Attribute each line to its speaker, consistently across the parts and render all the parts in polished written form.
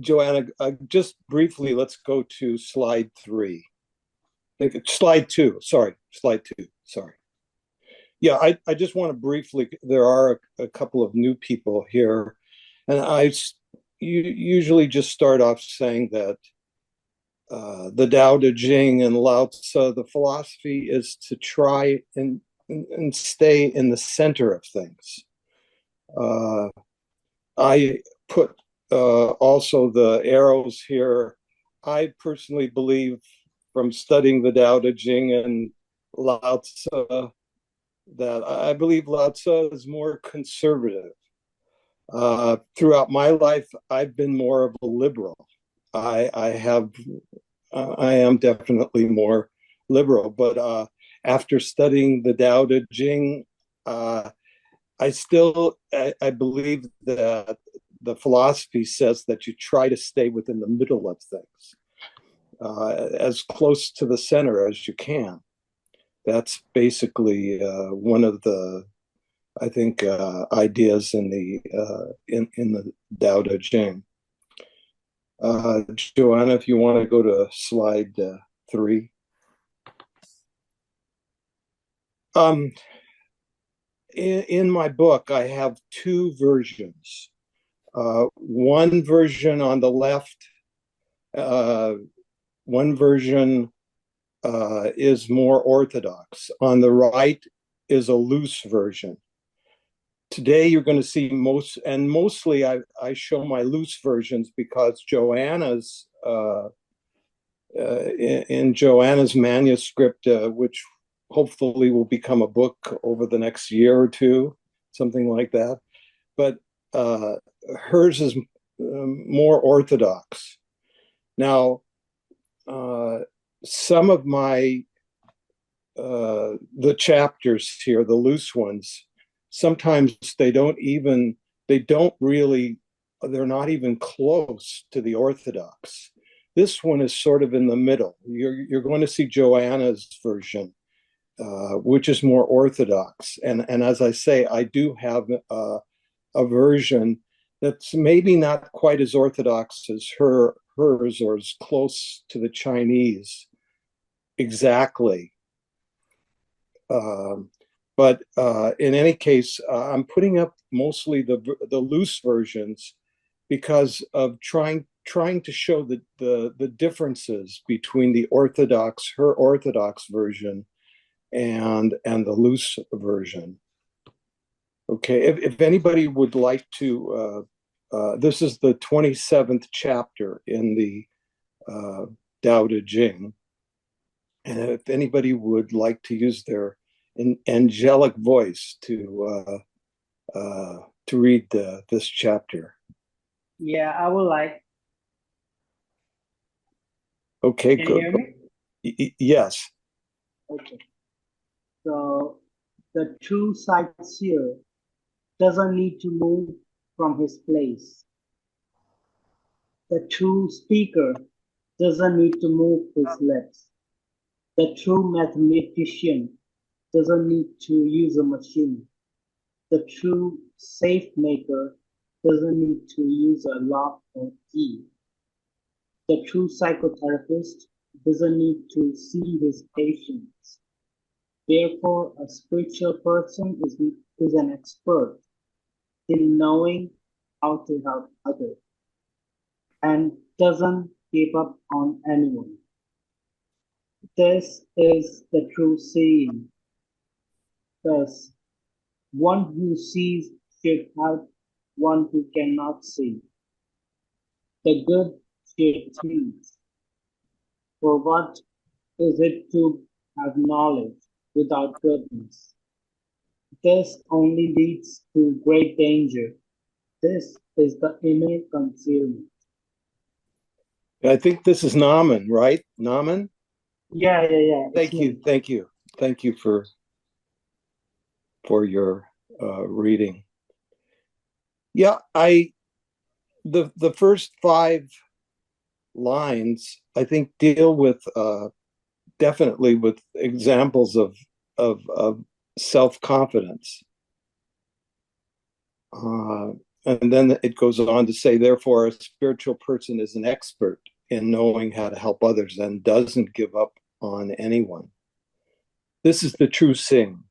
Speaker 1: Joanna, just briefly, let's go to slide 3. Slide 2, sorry, slide 2, sorry. Yeah, I just want to briefly, there are a couple of new people here, and usually just start off saying that the Tao Te Ching and Lao Tzu, the philosophy is to try and stay in the center of things. I put also the arrows here. I personally believe from studying the Tao Te Ching and Lao Tzu that I believe Lao Tzu is more conservative. Throughout my life, I've been more of a liberal. I am definitely more liberal, but after studying the Tao Te Ching, I believe that the philosophy says that you try to stay within the middle of things, as close to the center as you can. That's basically one of the, I think, ideas in the Tao Te Ching. Joanna, if you want to go to slide 3. In my book, I have 2 versions. One version on the left, one version is more orthodox. On the right is a loose version. Today you're going to see mostly I show my loose versions because Joanna's in Joanna's manuscript, which hopefully will become a book over the next year or 2, something like that. But hers is more orthodox. Now, some of my the chapters here, the loose ones, sometimes they're not even close to the orthodox. This one is sort of in the middle. You're going to see Joanna's version, which is more orthodox. And as I say, I do have a version that's maybe not quite as orthodox as hers, or as close to the Chinese exactly. But in any case, I'm putting up mostly the loose versions because of trying to show the differences between her orthodox version and the loose version. Okay, if anybody would like to, this is the 27th chapter in the Tao Te Ching, and if anybody would like to use their angelic voice to read this chapter.
Speaker 2: Yeah, I would like.
Speaker 1: Okay,
Speaker 2: Can
Speaker 1: good.
Speaker 2: you hear me?
Speaker 1: Yes.
Speaker 2: Okay. So the true sightseer doesn't need to move from his place. The true speaker doesn't need to move his lips. The true mathematician doesn't need to use a machine. The true safe maker doesn't need to use a lock or key. The true psychotherapist doesn't need to see his patients. Therefore, a spiritual person is an expert in knowing how to help others and doesn't give up on anyone. This is the true seeing. Thus, one who sees should help one who cannot see. The good should teach. For what is it to have knowledge without goodness? This only leads to great danger. This is the inner concealment.
Speaker 1: I think this is Naman, right? Naman?
Speaker 2: Yeah.
Speaker 1: Thank you for your reading. Yeah, the first 5 lines I think deal with definitely with examples of self-confidence. And then it goes on to say, therefore, a spiritual person is an expert in knowing how to help others and doesn't give up on anyone. This is the true Sing.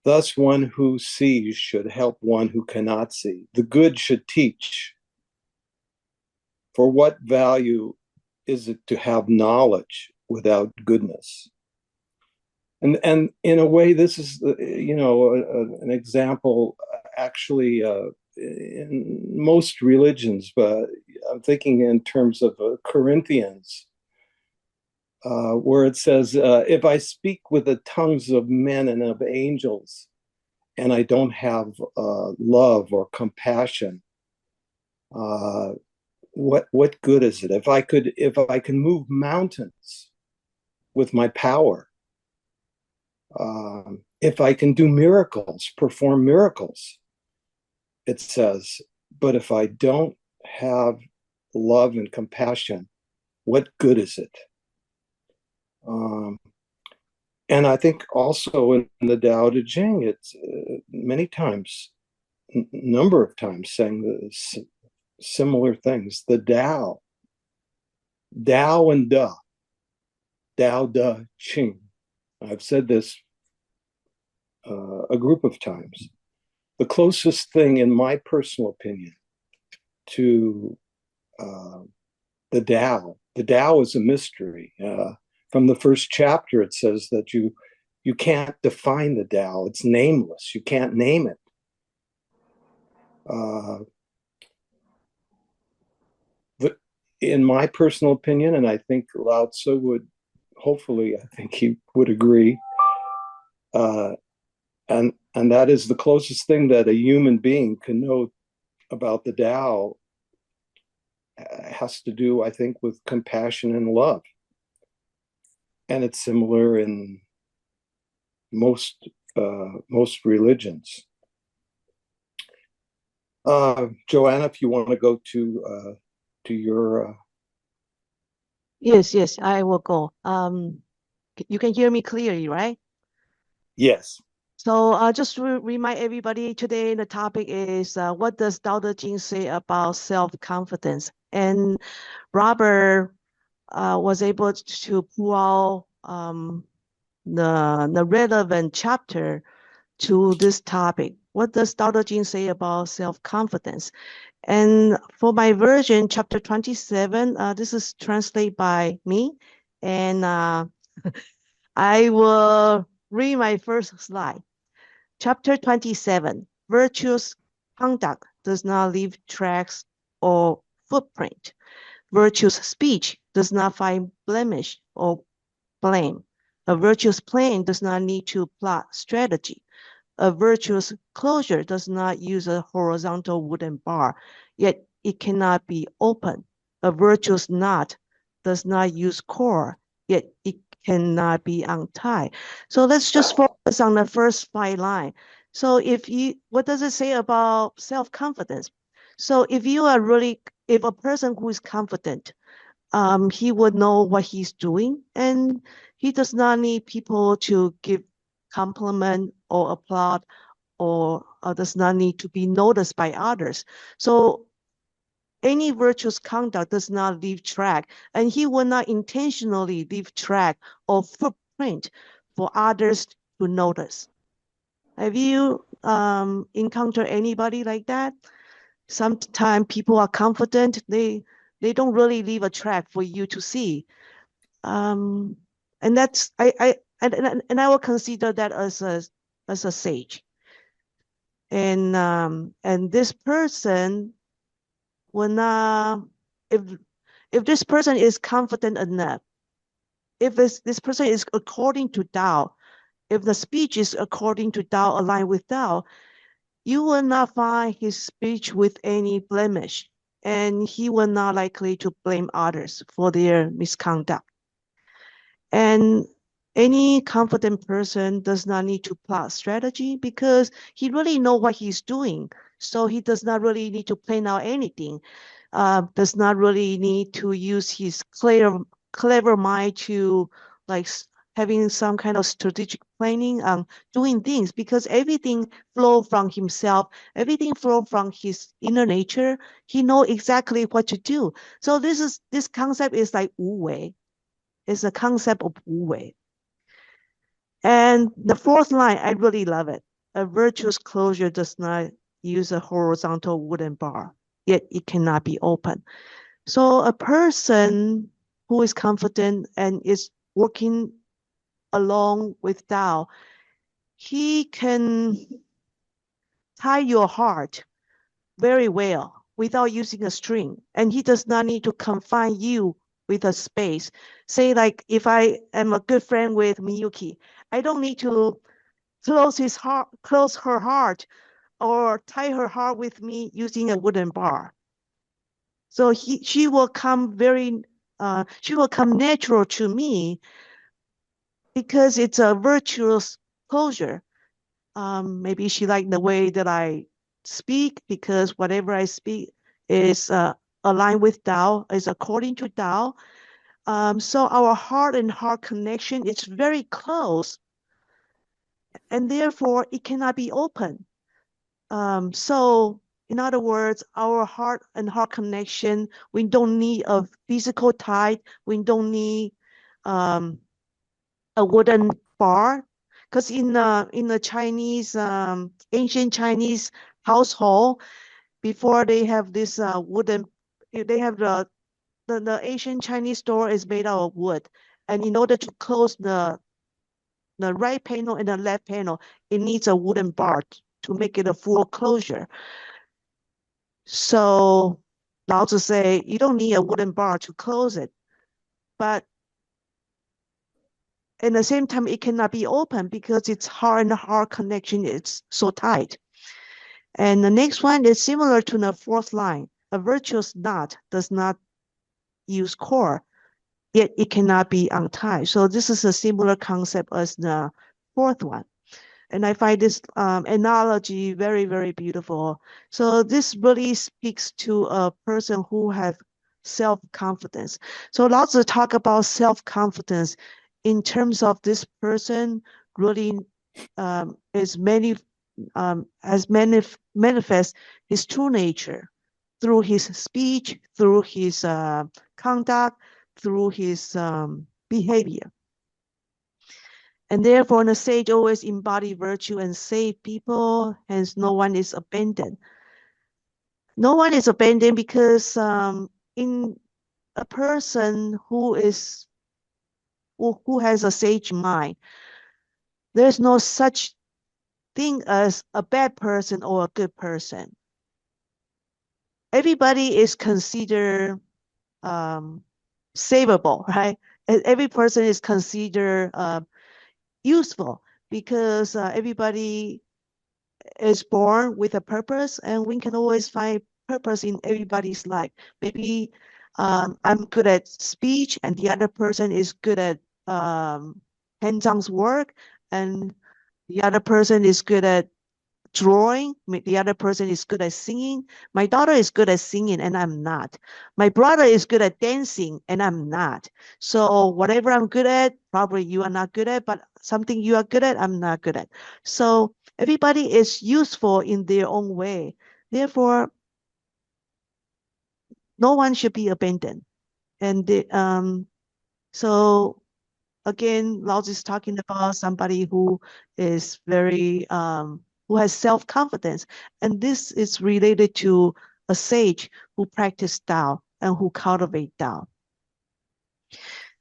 Speaker 1: Thus, one who sees should help one who cannot see. The good should teach. For what value is it to have knowledge without goodness? And in a way, this is an example actually in most religions, but I'm thinking in terms of Corinthians, where it says, if I speak with the tongues of men and of angels, and I don't have love or compassion, what good is it? If I can move mountains with my power, if I can do miracles, perform miracles, it says, but if I don't have love and compassion, what good is it? And I think also in the Tao Te Ching, it's many times, number of times, saying similar things. The Tao, Tao and Da, Tao Te Ching. I've said this a group of times. The closest thing, in my personal opinion, to the Tao is a mystery. From the first chapter, it says that you can't define the Tao. It's nameless. You can't name it. In my personal opinion, and I think Lao Tzu would, hopefully, I think he would agree, and that is the closest thing that a human being can know about the Tao has to do, I think, with compassion and love. And it's similar in most religions. Joanna, if you want to go to your
Speaker 3: Yes, I will go. You can hear me clearly, right?
Speaker 1: yes.
Speaker 3: So just to remind everybody, today the topic is what does Tao Te Ching say about self-confidence? And Robert was able to pull out the relevant chapter to this topic. What does Tao Te Ching say about self-confidence? And for my version, chapter 27, this is translated by me. And I will read my first slide. Chapter 27, virtuous conduct does not leave tracks or footprint. Virtuous speech does not find blemish or blame. A virtuous plan does not need to plot strategy. A virtuous closure does not use a horizontal wooden bar, yet it cannot be open. A virtuous knot does not use cord, yet it cannot be untied. So let's just focus on the first 5 lines. So what does it say about self-confidence? So if a person who is confident, he would know what he's doing, and he does not need people to give compliment or applaud, or does not need to be noticed by others. So any virtuous conduct does not leave track, and he will not intentionally leave track or footprint for others to notice. Have you encountered anybody like that? Sometimes people are confident, they don't really leave a track for you to see. And that's I will consider that as a sage. And this person will not, if this person is confident enough, if this person is according to Tao, if the speech is according to Tao, aligned with Tao, you will not find his speech with any blemish, and he will not likely to blame others for their misconduct. And any confident person does not need to plot strategy because he really know what he's doing. So he does not really need to plan out anything. Does not really need to use his clever mind to like having some kind of strategic planning on doing things, because everything flow from himself, everything flow from his inner nature. He know exactly what to do. So this concept is like 无为. It's a concept of 无为. And the fourth line, I really love it. A virtuous closure does not use a horizontal wooden bar, yet it cannot be open. So a person who is confident and is working along with Tao, he can tie your heart very well without using a string. And he does not need to confine you with a space. Say like, if I am a good friend with Miyuki, I don't need to close her heart or tie her heart with me using a wooden bar. So she will come natural to me because it's a virtuous closure. Maybe she liked the way that I speak, because whatever I speak is aligned with Tao, is according to Tao. So our heart and heart connection is very close, and therefore it cannot be open. So in other words, our heart and heart connection, we don't need a physical tie. We don't need a wooden bar, because in the Chinese, ancient Chinese household, before they have this wooden, they have the ancient Chinese door is made out of wood, and in order to close the right panel and the left panel, it needs a wooden bar to make it a full closure. So Lao Tzu say you don't need a wooden bar to close it, but at the same time it cannot be open because its heart and heart connection is so tight. And the next one is similar to the fourth line. A virtuous knot does not use cord, yet it cannot be untied. So this is a similar concept as the fourth one. And I find this analogy very, very beautiful. So this really speaks to a person who has self-confidence. So Lao Tzu talk about self-confidence in terms of this person really manifest his true nature through his speech, through his conduct, through his behavior. And therefore, the sage always embody virtue and save people, hence no one is abandoned. No one is abandoned because in a person who has a sage mind, there's no such thing as a bad person or a good person. Everybody is considered savable, right? Every person is considered useful, because everybody is born with a purpose, and we can always find purpose in everybody's life. Maybe I'm good at speech, and the other person is good at hands-on work, and the other person is good at drawing. The other person is good at singing. My daughter is good at singing, and I'm not. My brother is good at dancing, and I'm not. So whatever I'm good at, probably you are not good at, but something you are good at, I'm not good at. So everybody is useful in their own way. Therefore, no one should be abandoned. And so again, Lao Tzu is talking about somebody who is very who has self-confidence, and this is related to a sage who practice Tao and who cultivate Tao.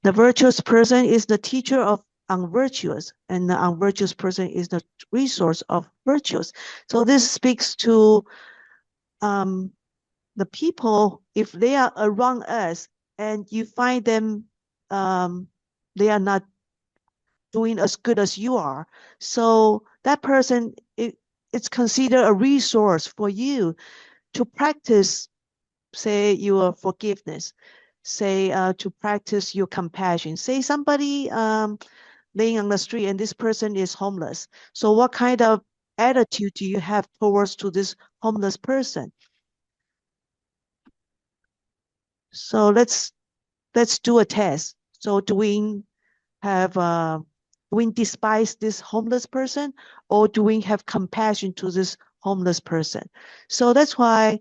Speaker 3: The virtuous person is the teacher of unvirtuous, and the unvirtuous person is the resource of virtuous. So this speaks to the people, if they are around us and you find them they are not doing as good as you are, so that person, it's considered a resource for you to practice, say, your forgiveness, say to practice your compassion. Say somebody laying on the street and this person is homeless. So what kind of attitude do you have towards to this homeless person? So let's do a test. So we despise this homeless person, or do we have compassion to this homeless person? So that's why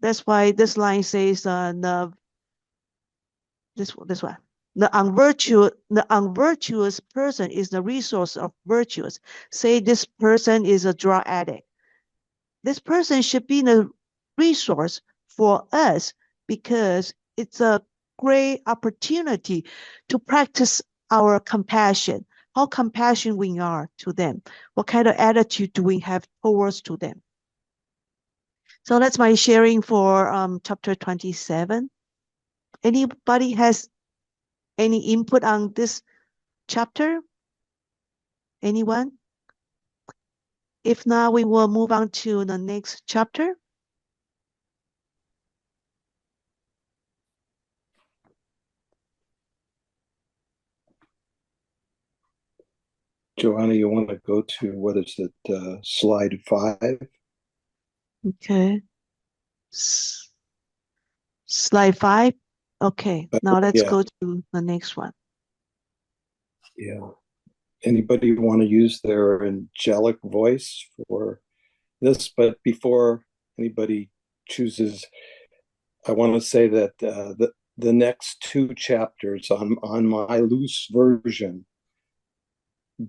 Speaker 3: this line says this one. The unvirtuous person is the resource of virtuous. Say this person is a drug addict. This person should be the resource for us because it's a great opportunity to practice our compassion, how compassionate we are to them, what kind of attitude do we have towards to them. So that's my sharing for chapter 27. Anybody has any input on this chapter? Anyone? If not, we will move on to the next chapter.
Speaker 1: Joanna, you want to go to, what is it, slide 5?
Speaker 3: Okay. Slide 5. Okay, now let's go to the next one.
Speaker 1: Yeah. Anybody want to use their angelic voice for this? But before anybody chooses, I want to say that the next 2 chapters on my loose version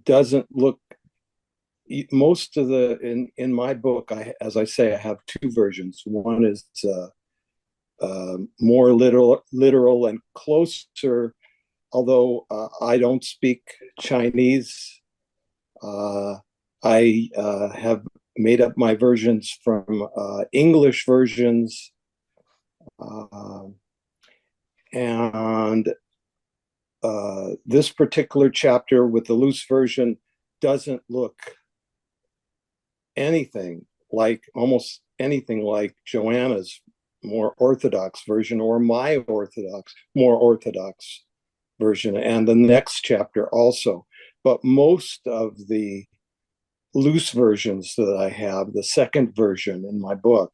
Speaker 1: doesn't look, most of in my book, as I say, I have 2 versions. One is more literal and closer, although I don't speak Chinese. I have made up my versions from English versions, and this particular chapter with the loose version doesn't look almost anything like Joanna's more orthodox version or my more orthodox version, and the next chapter also. But most of the loose versions that I have, the second version in my book,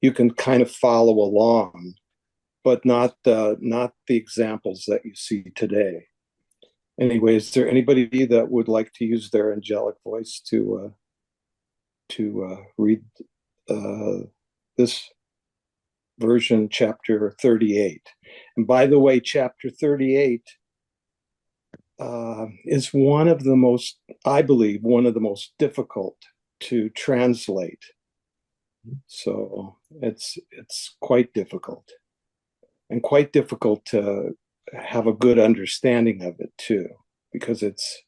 Speaker 1: you can kind of follow along, but not the examples that you see today. Anyway, is there anybody that would like to use their angelic voice to read this version, chapter 38? And by the way, chapter 38 is one of the most, I believe, one of the most difficult to translate. So it's quite difficult, and quite difficult to have a good understanding of it too, because it's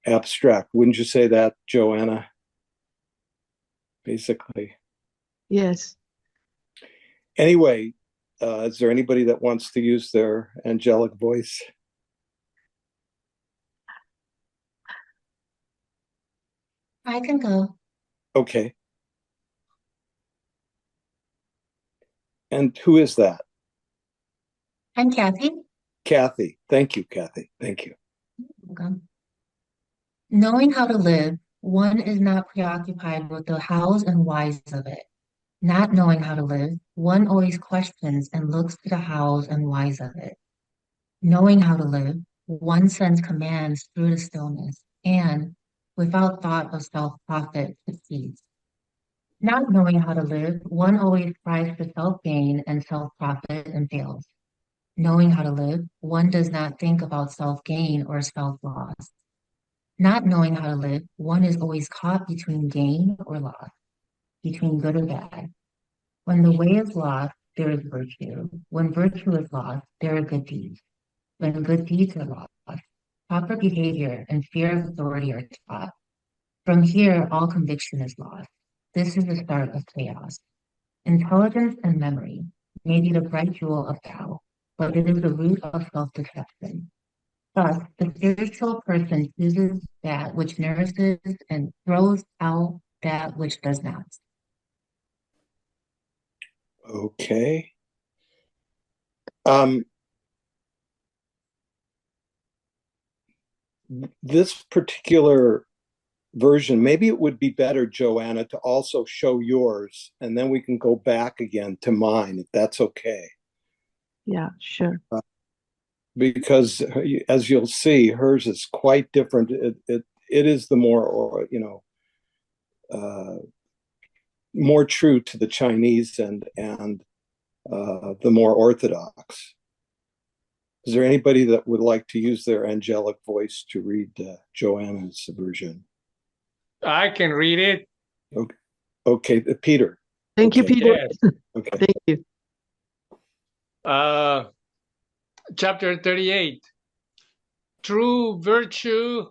Speaker 1: abstract. Wouldn't you say that, Joanna? Basically.
Speaker 3: Yes.
Speaker 1: Anyway, is there anybody that wants to use their angelic voice?
Speaker 4: I can go.
Speaker 1: Okay. And who is that?
Speaker 4: I'm Kathy.
Speaker 1: Kathy. Thank you, Kathy. Thank you.
Speaker 4: Welcome. Knowing how to live, one is not preoccupied with the hows and whys of it. Not knowing how to live, one always questions and looks to the hows and whys of it. Knowing how to live, one sends commands through the stillness and, without thought of self-profit, succeeds. Not knowing how to live, one always tries for self-gain and self-profit and fails. Knowing how to live, one does not think about self-gain or self-loss. Not knowing how to live, one is always caught between gain or loss, between good or bad. When the way is lost, there is virtue. When virtue is lost, there are good deeds. When good deeds are lost, proper behavior and fear of authority are taught. From here, all conviction is lost. This is the start of chaos. Intelligence and memory may be the bright jewel of Tao, but it is the root of self-deception. Thus, the spiritual person chooses that which nourishes and throws out that which does not.
Speaker 1: Okay. This particular version, maybe it would be better, Joanna, to also show yours, and then we can go back again to mine, if that's okay.
Speaker 3: Yeah, sure.
Speaker 1: Because as you'll see, hers is quite different. It is the more, more true to the Chinese and the more orthodox. Is there anybody that would like to use their angelic voice to read Joanna's version?
Speaker 5: I can read it.
Speaker 1: Okay, okay. Peter.
Speaker 3: Thank you,
Speaker 1: Okay.
Speaker 3: Peter.
Speaker 5: Yes.
Speaker 1: Okay.
Speaker 3: Thank you.
Speaker 5: Chapter 38. True virtue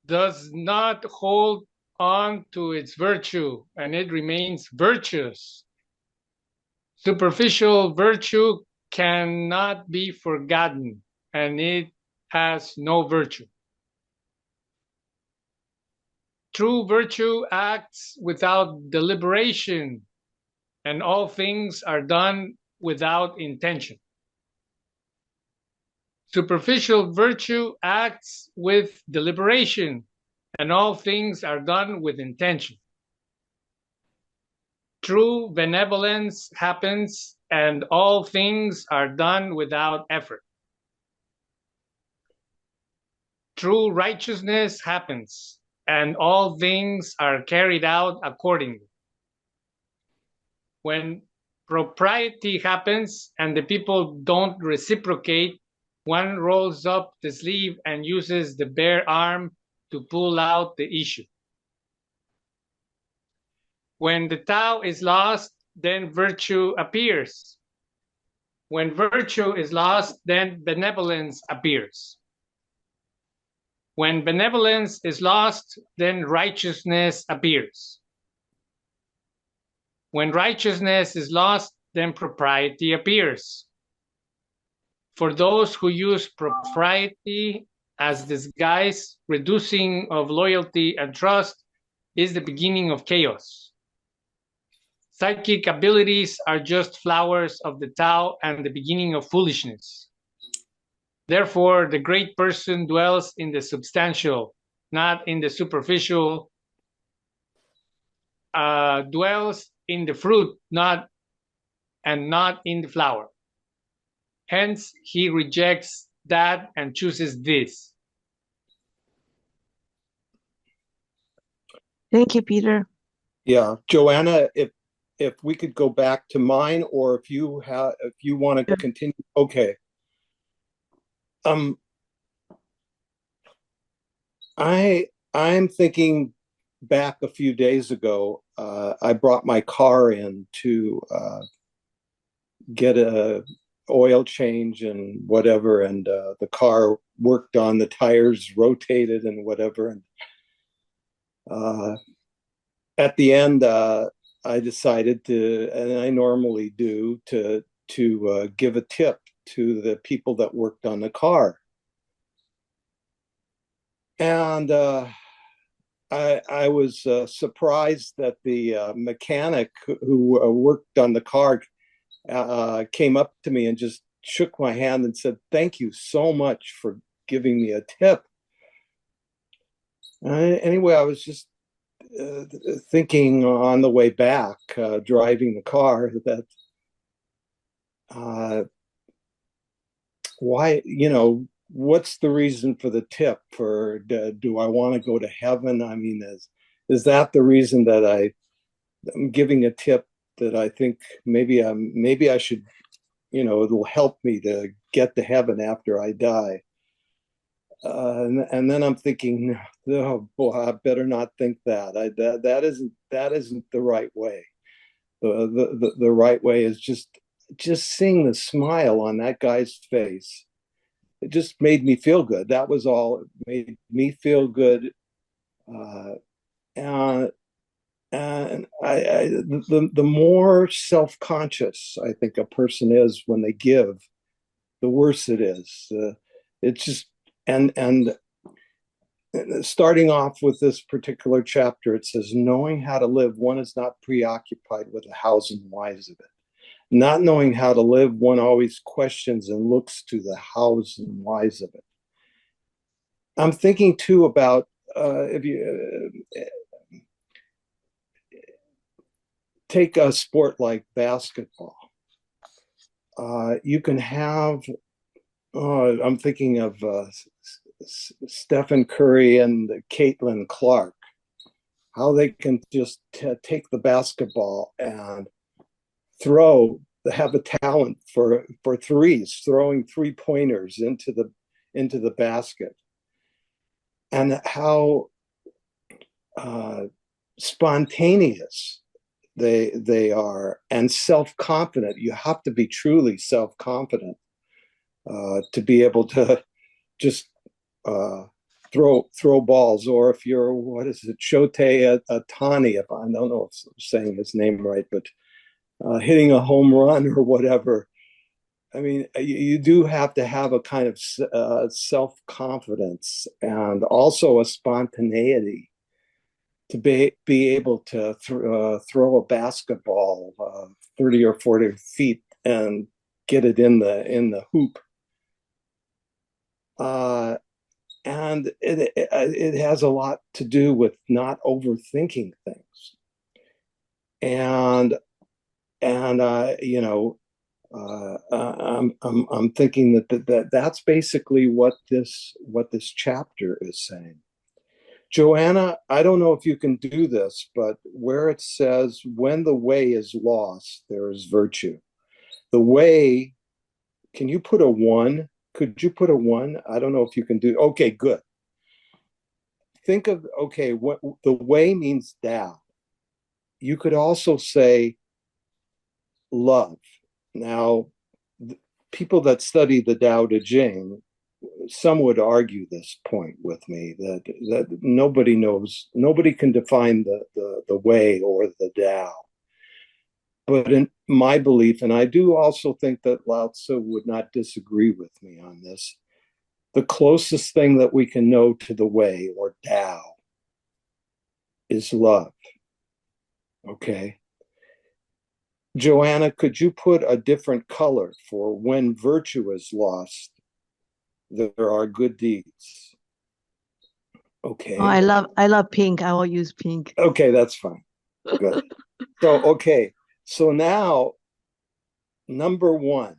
Speaker 5: does not hold on to its virtue, and it remains virtuous. Superficial virtue cannot be forgotten, and it has no virtue. True virtue acts without deliberation, and all things are done without intention. Superficial virtue acts with deliberation, and all things are done with intention. True benevolence happens, and all things are done without effort. True righteousness happens, and all things are carried out accordingly. When propriety happens and the people don't reciprocate, one rolls up the sleeve and uses the bare arm to pull out the issue. When the Tao is lost, then virtue appears. When virtue is lost, then benevolence appears. When benevolence is lost, then righteousness appears. When righteousness is lost, then propriety appears. For those who use propriety as disguise, reducing of loyalty and trust is the beginning of chaos. Psychic abilities are just flowers of the Tao and the beginning of foolishness. Therefore, the great person dwells in the substantial, not in the superficial, dwells in the fruit, not in the flower. Hence, he rejects that and chooses this.
Speaker 3: Thank you, Peter.
Speaker 1: Yeah, Joanna, if we could go back to mine, or if you want to continue. Okay. I'm thinking back a few days ago. I brought my car in to get a oil change and whatever, and the car worked on the tires, rotated and whatever. And at the end, I decided to, and I normally do, to give a tip to the people that worked on the car. And I was surprised that the mechanic who worked on the car came up to me and just shook my hand and said, "Thank you so much for giving me a tip." Anyway, I was just thinking on the way back, driving the car, that why, what's the reason for the tip? For do I want to go to heaven? I mean, is that the reason that I'm giving a tip, that I think maybe I should, it'll help me to get to heaven after I die? And then I'm thinking, oh boy, I better not think that. That isn't the right way. The right way is just seeing the smile on that guy's face. It just made me feel good. That was all. It made me feel good. And the more self-conscious I think a person is when they give, the worse it is. It's just and starting off with this particular chapter, it says, knowing how to live, one is not preoccupied with the hows and whys of it. Not knowing how to live, one always questions and looks to the hows and whys of it. I'm thinking too about if you take a sport like basketball. you can have, I'm thinking of Stephen Curry and Caitlin Clark, how they can just take the basketball and have a talent for threes, throwing 3-pointers into the basket, and how spontaneous they are, and self-confident. You have to be truly self-confident to be able to just throw balls. Or if you're, what is it, Shohei Ohtani, if I don't know if I'm saying his name right, but hitting a home run or whatever. I mean, you do have to have a kind of self-confidence and also a spontaneity to be able to throw a basketball 30 or 40 feet and get it in the hoop. And it has a lot to do with not overthinking things. And you know, I'm thinking that's basically what this chapter is saying. Joanna, I don't know if you can do this, but where it says, when the way is lost, there is virtue. The way, can you put a 1? Could you put a 1? I don't know if you can do, okay, good. Think of, okay, what the way means Tao. You could also say love. Now, people that study the Tao Te Ching, some would argue this point with me, that nobody knows, nobody can define the way or the Tao. But in my belief, and I do also think that Lao Tzu would not disagree with me on this, the closest thing that we can know to the way or Tao is love. Okay. Joanna, could you put a different color for when virtue is lost, there are good deeds? Okay.
Speaker 3: Oh, I love pink. I will use pink.
Speaker 1: Okay, that's fine. Good. So, okay. So now, number one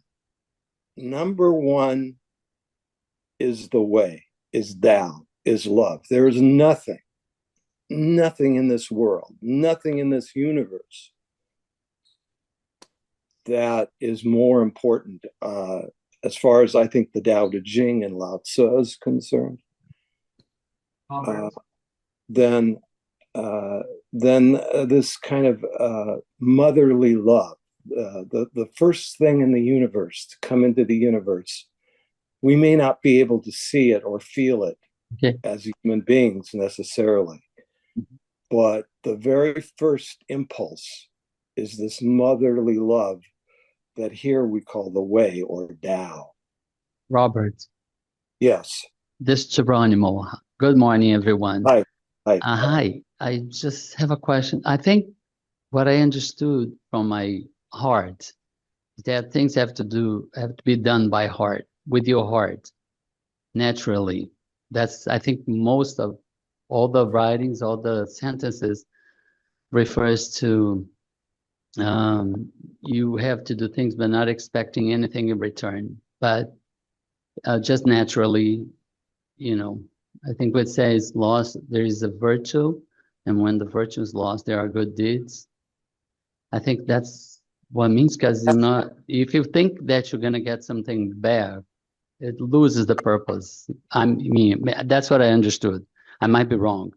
Speaker 1: is the way, is Tao, is love. There is nothing in this world, nothing in this universe that is more important, as far as I think the Tao Te Ching and Lao Tzu is concerned, than this kind of motherly love. The first thing in the universe to come into the universe, we may not be able to see it or feel it as human beings necessarily, but the very first impulse is this motherly love that here we call the way or Tao.
Speaker 6: Robert.
Speaker 1: Yes.
Speaker 6: This is Geronimo. Good morning, everyone.
Speaker 1: Hi.
Speaker 6: Hi. I just have a question. I think what I understood from my heart is that things have to be done by heart, with your heart, naturally. That's, I think, most of all the writings, all the sentences refers to you have to do things but not expecting anything in return, but just naturally, you know. I think what it says lost, there is a virtue, and when the virtue is lost, there are good deeds. I think that's what it means, because you're not, if you think that you're gonna get something bad, it loses the purpose. I mean, that's what I understood. I might be wrong.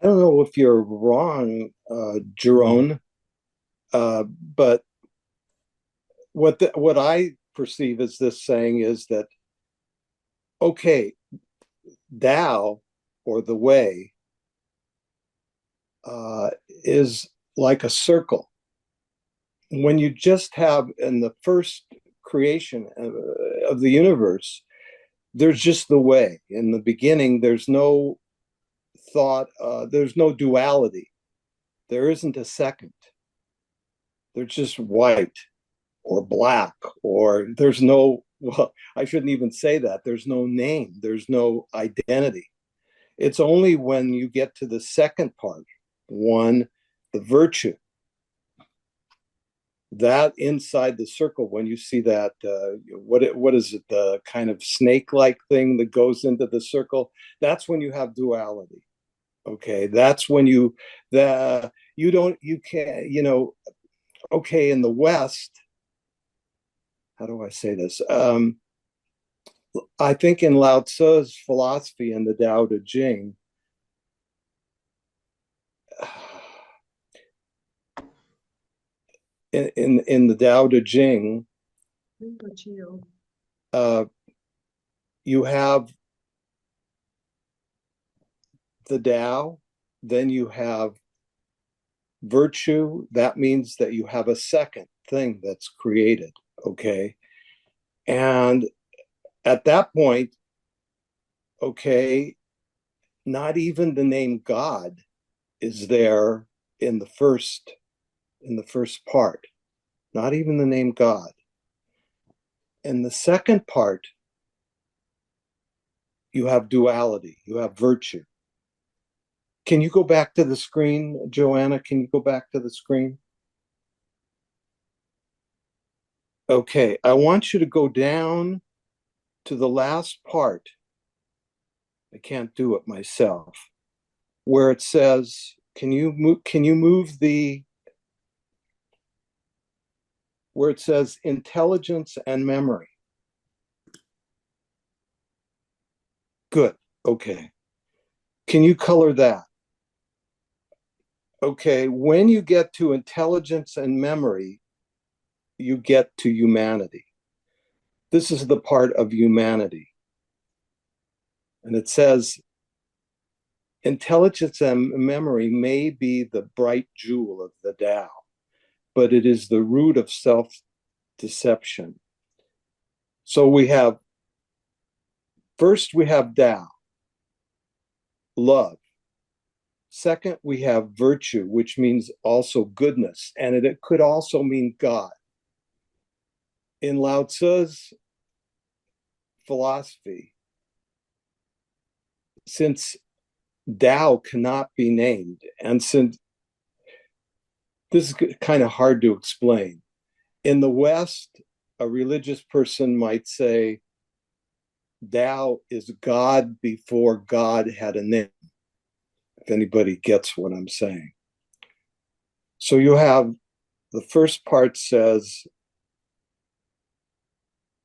Speaker 1: I don't know if you're wrong, Jerome, but what I perceive as this saying is that, okay, Tao or the way is like a circle. When you just have in the first creation of the universe, there's just the way. In the beginning, there's no thought, there's no duality. There isn't a second. There's just white or black, or there's no, well, I shouldn't even say that. There's no name. There's no identity. It's only when you get to the second part, one, the virtue, that inside the circle, when you see that, what is it, the kind of snake-like thing that goes into the circle, that's when you have duality. Okay, that's when you can't, okay, in the West, how do I say this? I think in Lao Tzu's philosophy in the Tao Te Ching, in the Tao Te Ching, you have the Tao, then you have virtue. That means that you have a second thing that's created, okay? And at that point, okay, not even the name God is there in the first part. Not even the name God. In the second part, you have duality, you have virtue. Can you go back to the screen, Joanna? Can you go back to the screen? Okay, I want you to go down to the last part. I can't do it myself. Where it says, can you move the, where it says intelligence and memory? Good, okay. Can you color that? Okay, when you get to intelligence and memory, you get to humanity. This is the part of humanity. And it says, intelligence and memory may be the bright jewel of the Tao, but it is the root of self-deception. So we have, first we have Tao, love. Second, we have virtue, which means also goodness, and it could also mean God. In Lao Tzu's philosophy, since Tao cannot be named, and since this is kind of hard to explain, in the West, a religious person might say Tao is God before God had a name, if anybody gets what I'm saying. So you have, the first part says,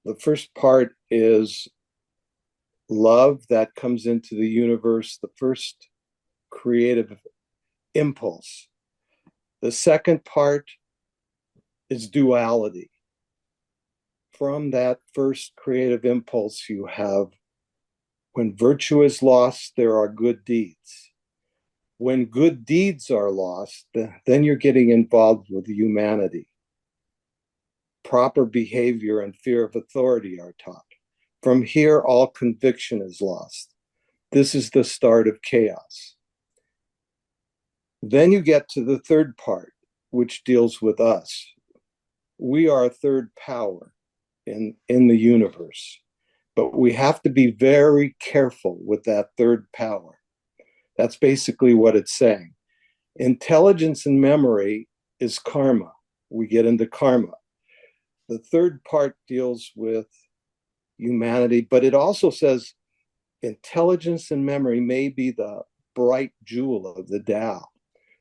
Speaker 1: the first part is love that comes into the universe, the first creative impulse. The second part is duality. From that first creative impulse, you have, when virtue is lost, there are good deeds. When good deeds are lost, then you're getting involved with humanity. Proper behavior and fear of authority are taught. From here, all conviction is lost. This is the start of chaos. Then you get to the third part, which deals with us. We are a third power in the universe, but we have to be very careful with that third power. That's basically what it's saying. Intelligence and memory is karma. We get into karma. The third part deals with humanity, but it also says intelligence and memory may be the bright jewel of the Tao.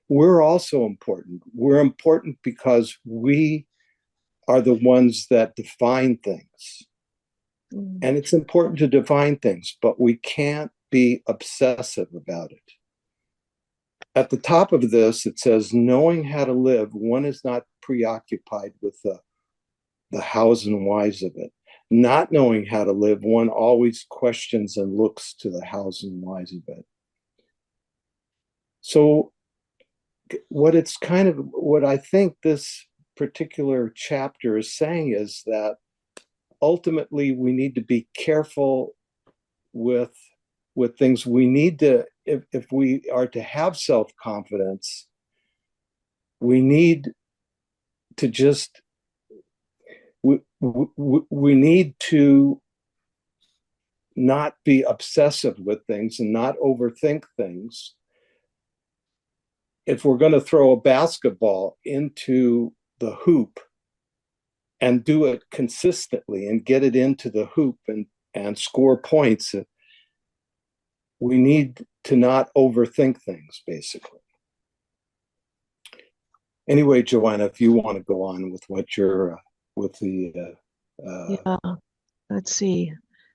Speaker 1: We're also important. We're important because we are the ones that define things. And it's important to define things, but we can't be obsessive about it. At the top of this, it says, knowing how to live, one is not preoccupied with the hows and whys of it. Not knowing how to live, one always questions and looks to the hows and whys of it. So what I think this particular chapter is saying is that ultimately we need to be careful with things. We need to, if we are to have self-confidence, we need to just, we need to not be obsessive with things and not overthink things. If we're going to throw a basketball into the hoop, and do it consistently and get it into the hoop and score points. We need to not overthink things, basically. Anyway, Joanna, if you want to go on with what you're with the
Speaker 3: Yeah, let's see.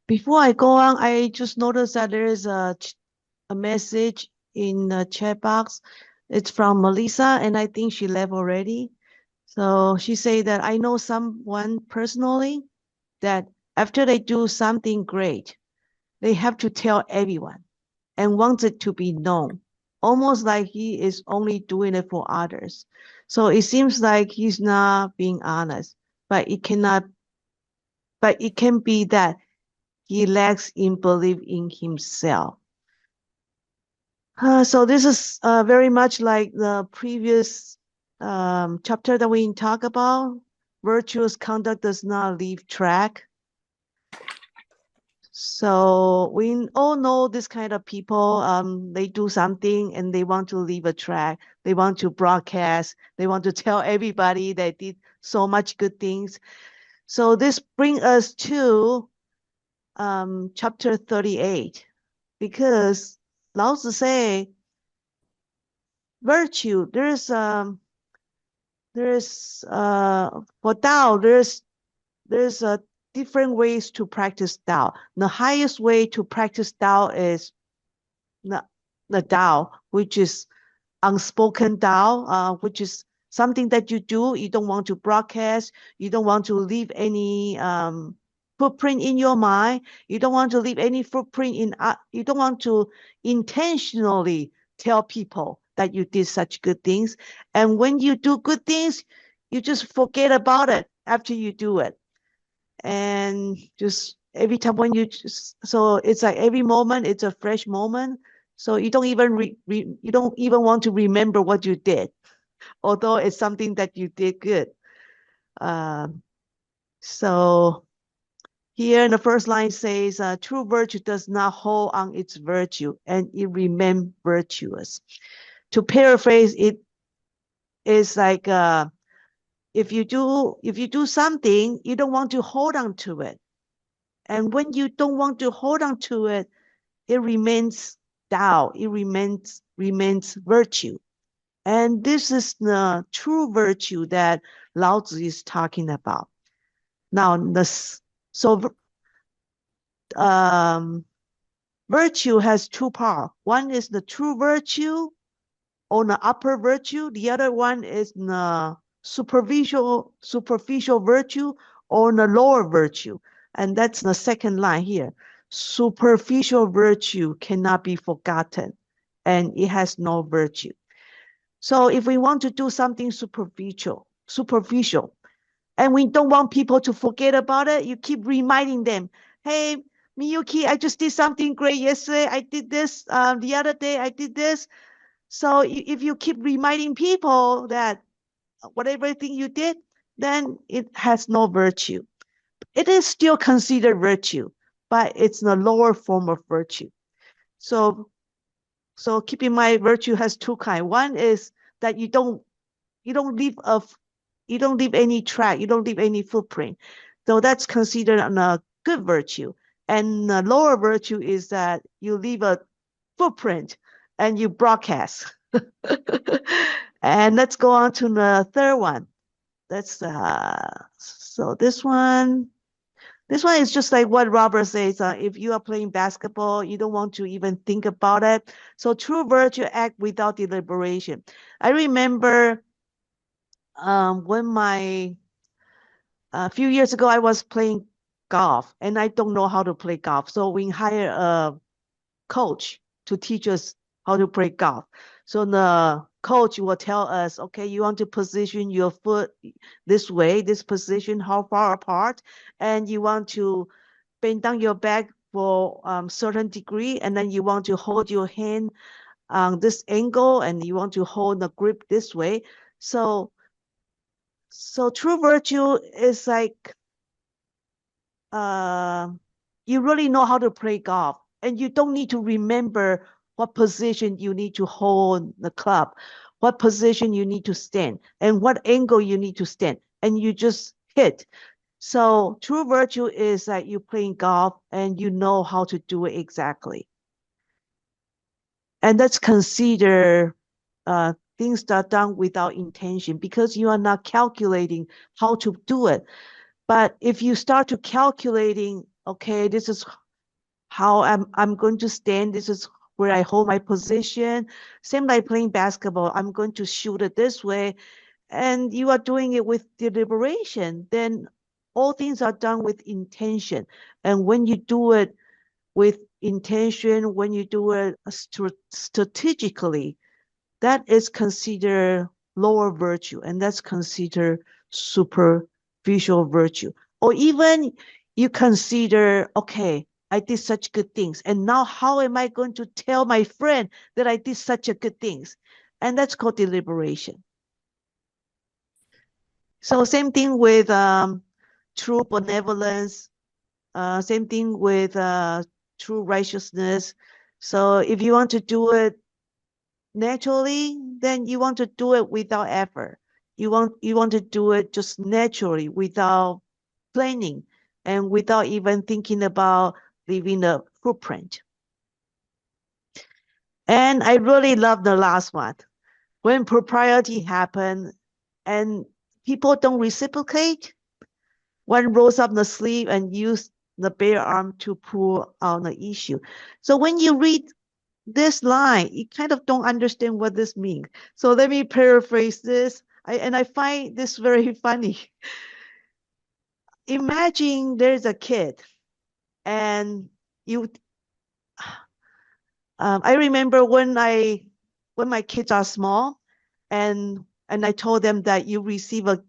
Speaker 3: Before I go on, I just noticed that there is a message in the chat box. It's from Melissa, and I think she left already. So she said that I know someone personally that after they do something great, they have to tell everyone and wants it to be known, almost like he is only doing it for others. So it seems like he's not being honest, but it can be that he lacks in belief in himself. So this is very much like the previous chapter that we talked about. Virtuous conduct does not leave track. So we all know this kind of people. They do something and they want to leave a track. They want to broadcast. They want to tell everybody they did so much good things. So this brings us to chapter 38, because Lao Tzu say virtue. There's for Tao. There's different ways to practice Tao. The highest way to practice Tao is the Tao, which is unspoken Tao, which is something that you do. You don't want to broadcast. You don't want to leave any footprint in your mind. You don't want to leave any footprint in. You don't want to intentionally tell people that you did such good things. And when you do good things, you just forget about it after you do it. And just every time when so it's like every moment it's a fresh moment. So you don't even you don't even want to remember what you did, although it's something that you did good. So here in the first line says, true virtue does not hold on its virtue and it remains virtuous. To paraphrase, it is like if you do something, you don't want to hold on to it. And when you don't want to hold on to it, it remains Tao, it remains virtue. And this is the true virtue that Lao Tzu is talking about. Now, virtue has two parts. One is the true virtue or the upper virtue. The other one is the superficial virtue or the lower virtue. And that's the second line here. Superficial virtue cannot be forgotten, and it has no virtue. So if we want to do something superficial, and we don't want people to forget about it, you keep reminding them, hey, Miyuki, I just did something great yesterday. I did this. The other day I did this. So if you keep reminding people that whatever thing you did, then it has no virtue. It is still considered virtue, but it's the lower form of virtue. So keep in mind, virtue has two kinds. One is that you don't leave any track, you don't leave any footprint. So that's considered a good virtue. And the lower virtue is that you leave a footprint and you broadcast. And let's go on to the third one. That's so this one is just like what Robert says. If you are playing basketball, you don't want to even think about it. So true virtue act without deliberation. I remember when a few years ago I was playing golf, and I don't know how to play golf. So we hire a coach to teach us how to play golf. So the coach will tell us, okay, you want to position your foot this way, this position, how far apart, and you want to bend down your back for certain degree, and then you want to hold your hand on this angle, and you want to hold the grip this way. So true virtue is like you really know how to play golf, and you don't need to remember what position you need to hold the club, what position you need to stand, and what angle you need to stand. And you just hit. So true virtue is that you playing golf and you know how to do it exactly. And that's considered things that are done without intention because you are not calculating how to do it. But if you start to calculating, okay, this is how I'm going to stand, this is where I hold my position. Same like playing basketball, I'm going to shoot it this way. And you are doing it with deliberation, then all things are done with intention. And when you do it with intention, when you do it strategically, that is considered lower virtue, and that's considered superficial virtue. Or even you consider, okay, I did such good things, and now how am I going to tell my friend that I did such a good things? And that's called deliberation. So same thing with true benevolence, same thing with true righteousness. So if you want to do it naturally, then you want to do it without effort. You want to do it just naturally without planning and without even thinking about leaving a footprint. And I really love the last one. When propriety happens and people don't reciprocate, one rolls up the sleeve and use the bare arm to pull out the issue. So when you read this line, you kind of don't understand what this means. So let me paraphrase this. I find this very funny. Imagine there's a kid and you, I remember when my kids are small and I told them that you receive a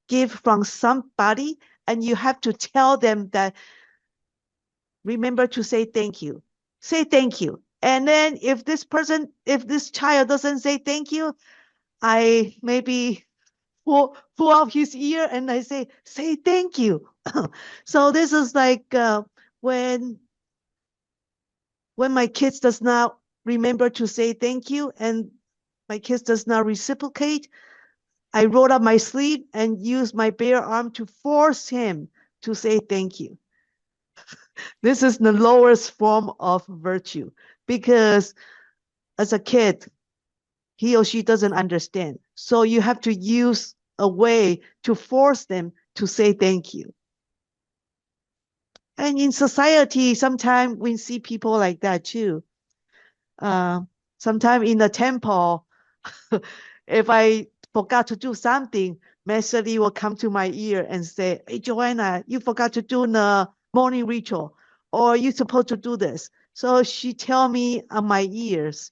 Speaker 3: gift from somebody and you have to tell them that, remember to say thank you. Say thank you. And then if this child doesn't say thank you, I maybe pull out his ear and I say thank you. So this is like when my kids does not remember to say thank you and my kids does not reciprocate, I roll up my sleeve and use my bare arm to force him to say thank you. This is the lowest form of virtue because as a kid, he or she doesn't understand. So you have to use a way to force them to say thank you. And in society, sometimes we see people like that too. Sometimes in the temple, if I forgot to do something, Master Lee will come to my ear and say, hey, Joanna, you forgot to do the morning ritual, or you're supposed to do this. So she tell me on my ears.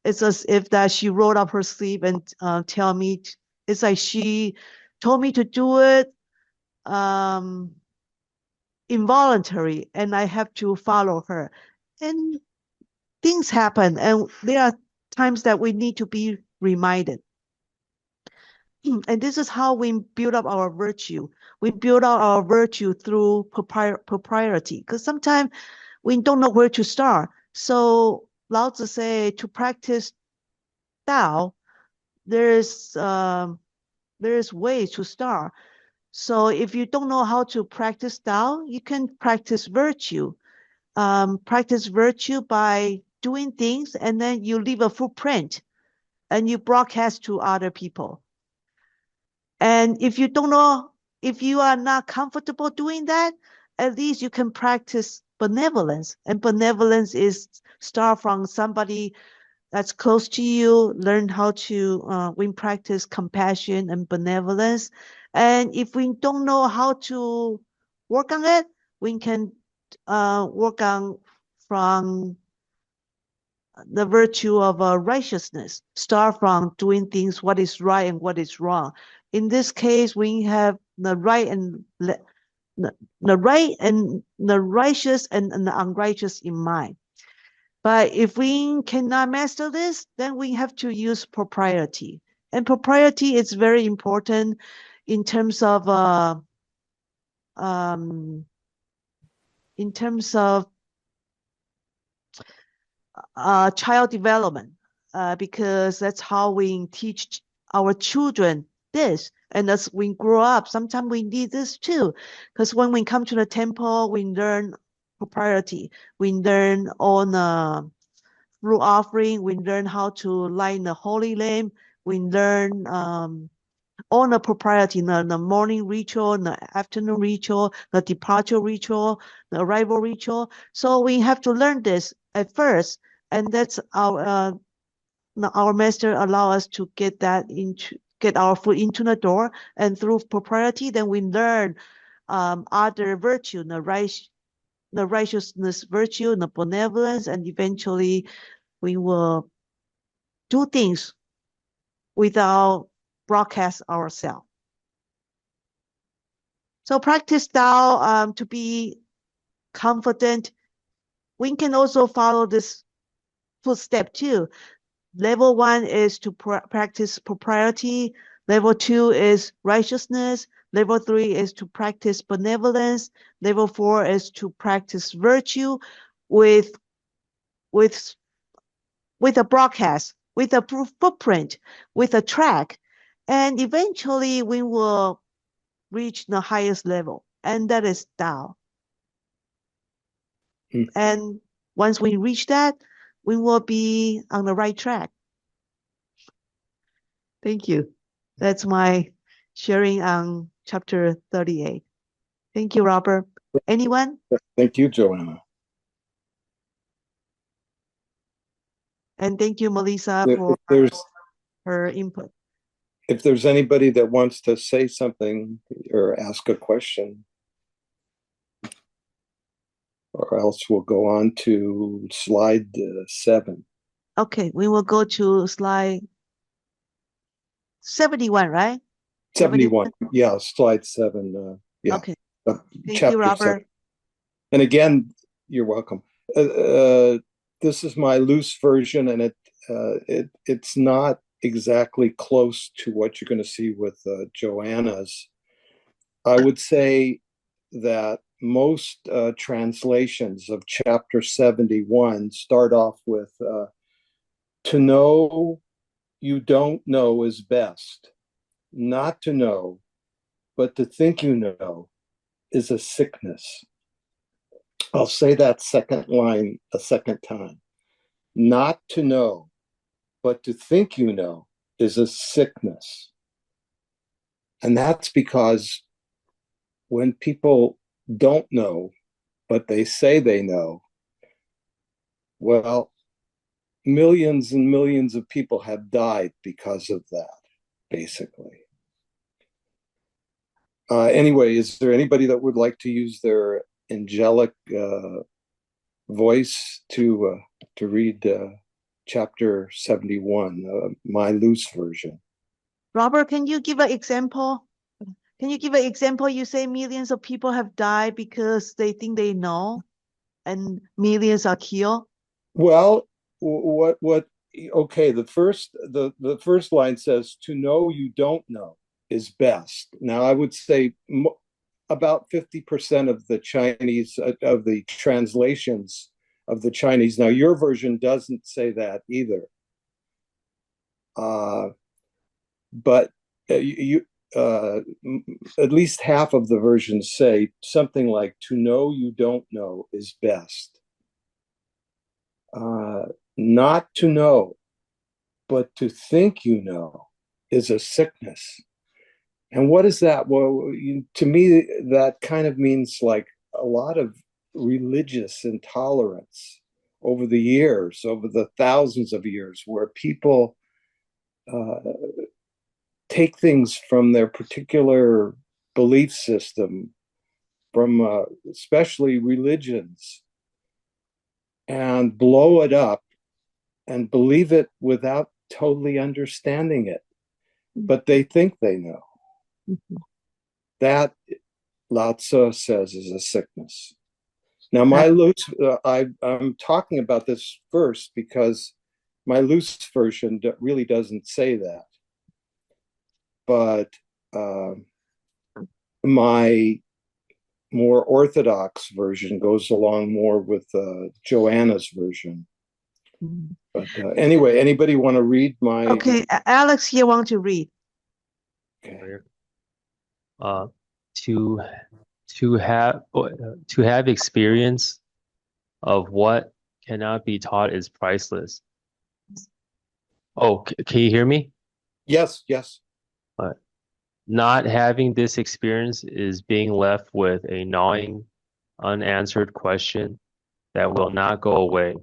Speaker 3: It's as if that she rolled up her sleeve and tell me, it's like she told me to do it involuntary and I have to follow her. And things happen and there are times that we need to be reminded. And this is how we build up our virtue. We build up our virtue through propriety because sometimes we don't know where to start. So Lao Tzu say to practice Tao, there's ways to start. So if you don't know how to practice Tao, you can practice virtue. Practice virtue by doing things and then you leave a footprint and you broadcast to other people. And if you don't know, if you are not comfortable doing that, at least you can practice benevolence. And benevolence is start from somebody that's close to you, learn how to we practice compassion and benevolence. And if we don't know how to work on it, we can work on from the virtue of righteousness, start from doing things what is right and what is wrong. In this case, we have the right and the righteous and the unrighteous in mind. But if we cannot master this, then we have to use propriety. And propriety is very important in terms of child development, because that's how we teach our children this. And as we grow up, sometimes we need this too. Because when we come to the temple, we learn propriety. We learn on fruit offering. We learn how to light the holy lamp. We learn all the propriety, the morning ritual, the afternoon ritual, the departure ritual, the arrival ritual. So we have to learn this at first, and that's our master allow us to get our foot into the door, and through propriety, then we learn other virtue, the righteousness virtue, the benevolence, and eventually we will do things without broadcast ourselves. So practice Tao to be confident. We can also follow this footstep too. Level 1 is to practice propriety. Level 2 is righteousness. Level 3 is to practice benevolence. Level 4 is to practice virtue with a broadcast, with a footprint, with a track. And eventually we will reach the highest level, and that is Tao. And once we reach that, we will be on the right track. Thank you. That's my sharing on chapter 38. Thank you, Robert. Anyone?
Speaker 1: Thank you, Joanna.
Speaker 3: And thank you, Melissa, for her input.
Speaker 1: If there's anybody that wants to say something or ask a question, or else we'll go on to slide 7.
Speaker 3: Okay, we will go to slide 71, right?
Speaker 1: 71. Yeah, slide 7. Yeah.
Speaker 3: Okay. Thank
Speaker 1: Chapter
Speaker 3: you, Robert.
Speaker 1: 7. And again, you're welcome. This is my loose version, and it's not exactly close to what you're going to see with Joanna's. I would say that most translations of chapter 71 start off with to know you don't know is best. Not to know, but to think you know is a sickness. I'll say that second line a second time. Not to know, but to think you know is a sickness. And that's because when people don't know, but they say they know, well, millions and millions of people have died because of that, basically. Anyway, is there anybody that would like to use their angelic voice to read chapter 71, my loose version?
Speaker 3: Robert, can you give an example? Can you give an example? You say millions of people have died because they think they know, and millions are killed.
Speaker 1: Well, okay, the first line says, to know you don't know is best. Now, I would say about 50% of the Chinese, of the translations of the Chinese. Now, your version doesn't say that either. But at least half of the versions say something like, to know you don't know is best. Not to know, but to think you know is a sickness. And what is that? Well, to me, that kind of means like a lot of religious intolerance over the years, over the thousands of years, where people take things from their particular belief system, from especially religions, and blow it up and believe it without totally understanding it. But they think they know.
Speaker 3: Mm-hmm.
Speaker 1: That, Lao Tzu says, is a sickness. Now, my loose, I'm talking about this first because my loose version really doesn't say that. But my more orthodox version goes along more with Joanna's version. Mm-hmm. But anyway, anybody want to read my...
Speaker 3: Okay, Alex here wants to read.
Speaker 1: Okay.
Speaker 7: Uh, to to have experience of what cannot be taught is priceless. Oh, can you hear me?
Speaker 1: Yes, yes.
Speaker 7: Not having this experience is being left with a gnawing, unanswered question that will not go away.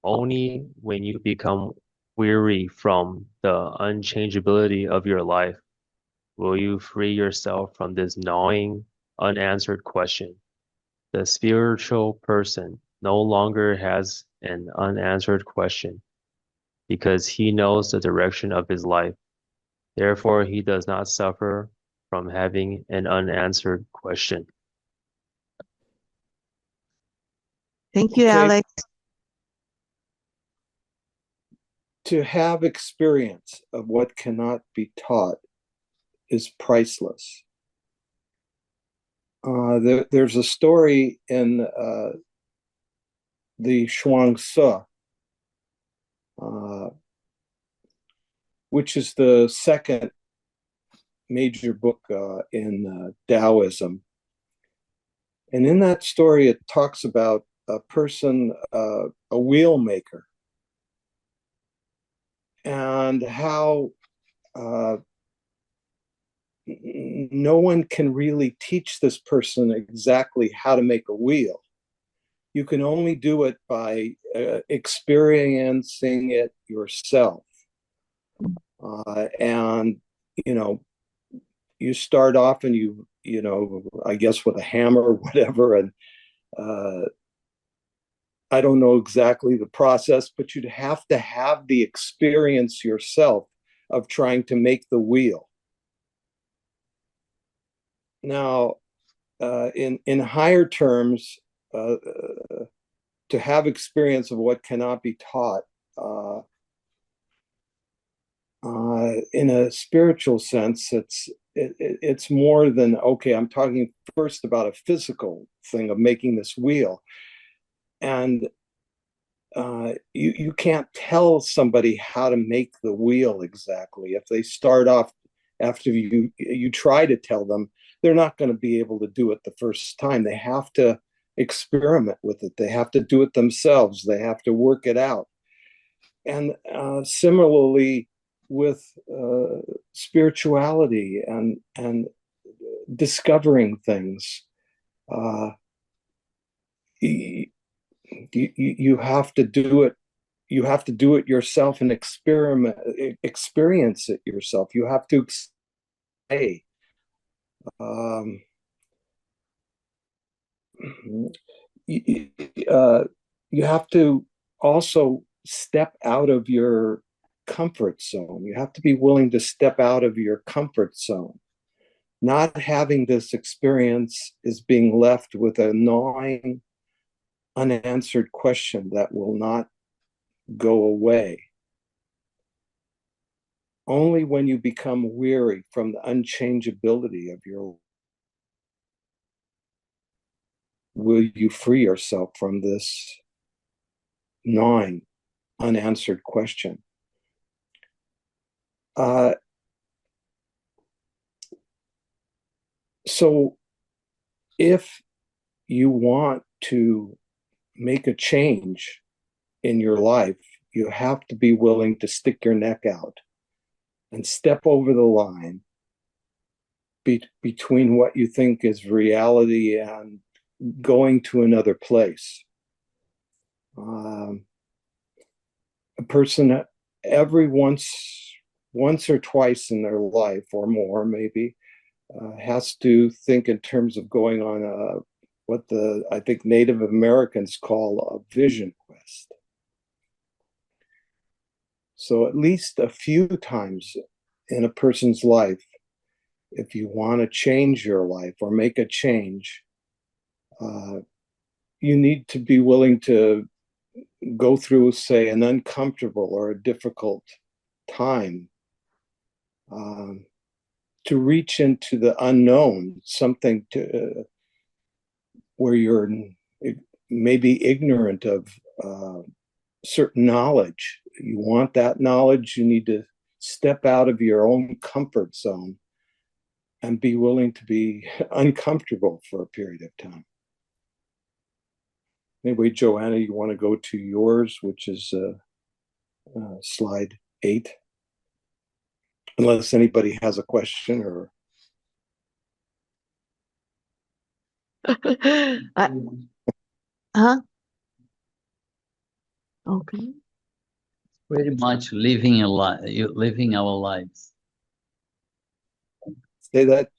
Speaker 7: Only when you become weary from the unchangeability of your life will you free yourself from this gnawing, unanswered question. The spiritual person no longer has an unanswered question because he knows the direction of his life. Therefore, he does not suffer from having an unanswered question.
Speaker 3: Thank you,
Speaker 1: Okay.
Speaker 3: Alex.
Speaker 1: To have experience of what cannot be taught is priceless. There's a story in the Shuangzi, which is the second major book in Taoism. And in that story, it talks about a person, a wheel maker, and how no one can really teach this person exactly how to make a wheel. You can only do it by experiencing it yourself. And, you start off and I guess with a hammer or whatever. And I don't know exactly the process, but you'd have to have the experience yourself of trying to make the wheel. Now, in higher terms, to have experience of what cannot be taught, in a spiritual sense, it's more than, okay, I'm talking first about a physical thing of making this wheel. And you can't tell somebody how to make the wheel exactly. If they start off after you try to tell them, they're not going to be able to do it the first time. They have to experiment with it. They have to do it themselves. They have to work it out. And similarly with spirituality and discovering things, you have to do it. You have to do it yourself and experience it yourself. You have to say, you have to also step out of your comfort zone. You have to be willing to step out of your comfort zone. Not having this experience is being left with a gnawing, unanswered question that will not go away. Only when you become weary from the unchangeability of your will you free yourself from this gnawing, unanswered question. So if you want to make a change in your life, you have to be willing to stick your neck out and step over the line between what you think is reality and going to another place. A person every once or twice in their life or more maybe has to think in terms of going on what I think Native Americans call a vision quest. So at least a few times in a person's life, if you want to change your life or make a change, you need to be willing to go through, say, an uncomfortable or a difficult time, to reach into the unknown, something where you're maybe ignorant of certain knowledge. You want that knowledge, you need to step out of your own comfort zone and be willing to be uncomfortable for a period of time. Anyway, Joanna, you want to go to yours, which is slide 8, unless anybody has a question or.
Speaker 3: Huh? Okay.
Speaker 6: Pretty much living a life, living our lives.
Speaker 1: Say that,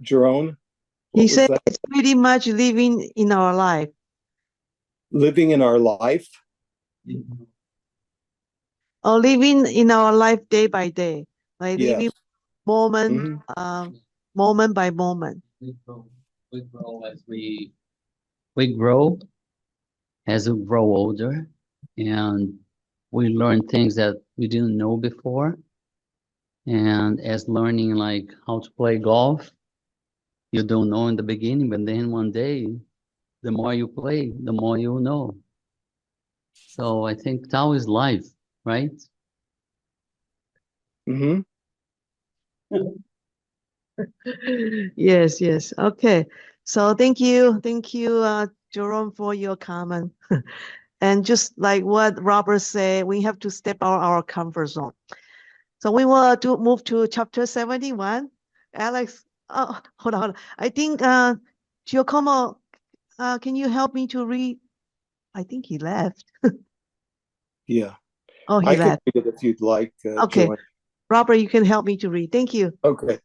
Speaker 1: Jerome?
Speaker 3: He said it's pretty much living in our life.
Speaker 1: Living in our life?
Speaker 3: Or living in our life day by day. Like
Speaker 1: Yes.
Speaker 3: living moment by moment.
Speaker 6: We grow as we grow as we grow older, and we learn things that we didn't know before. And as learning like how to play golf, you don't know in the beginning, but then one day, the more you play, the more you know. So I think Tao is life, right?
Speaker 1: Mm-hmm.
Speaker 3: Yes, yes. Okay. So thank you, Jerome, for your comment. And just like what Robert said, we have to step out our comfort zone. So we will move to chapter 71. Alex, hold on. I think Giacomo, can you help me to read? I think he left.
Speaker 1: Yeah.
Speaker 3: Oh, he
Speaker 1: I can
Speaker 3: left.
Speaker 1: read it if you'd like,
Speaker 3: Okay.
Speaker 1: Joanna.
Speaker 3: Robert, you can help me to read. Thank you.
Speaker 1: Okay.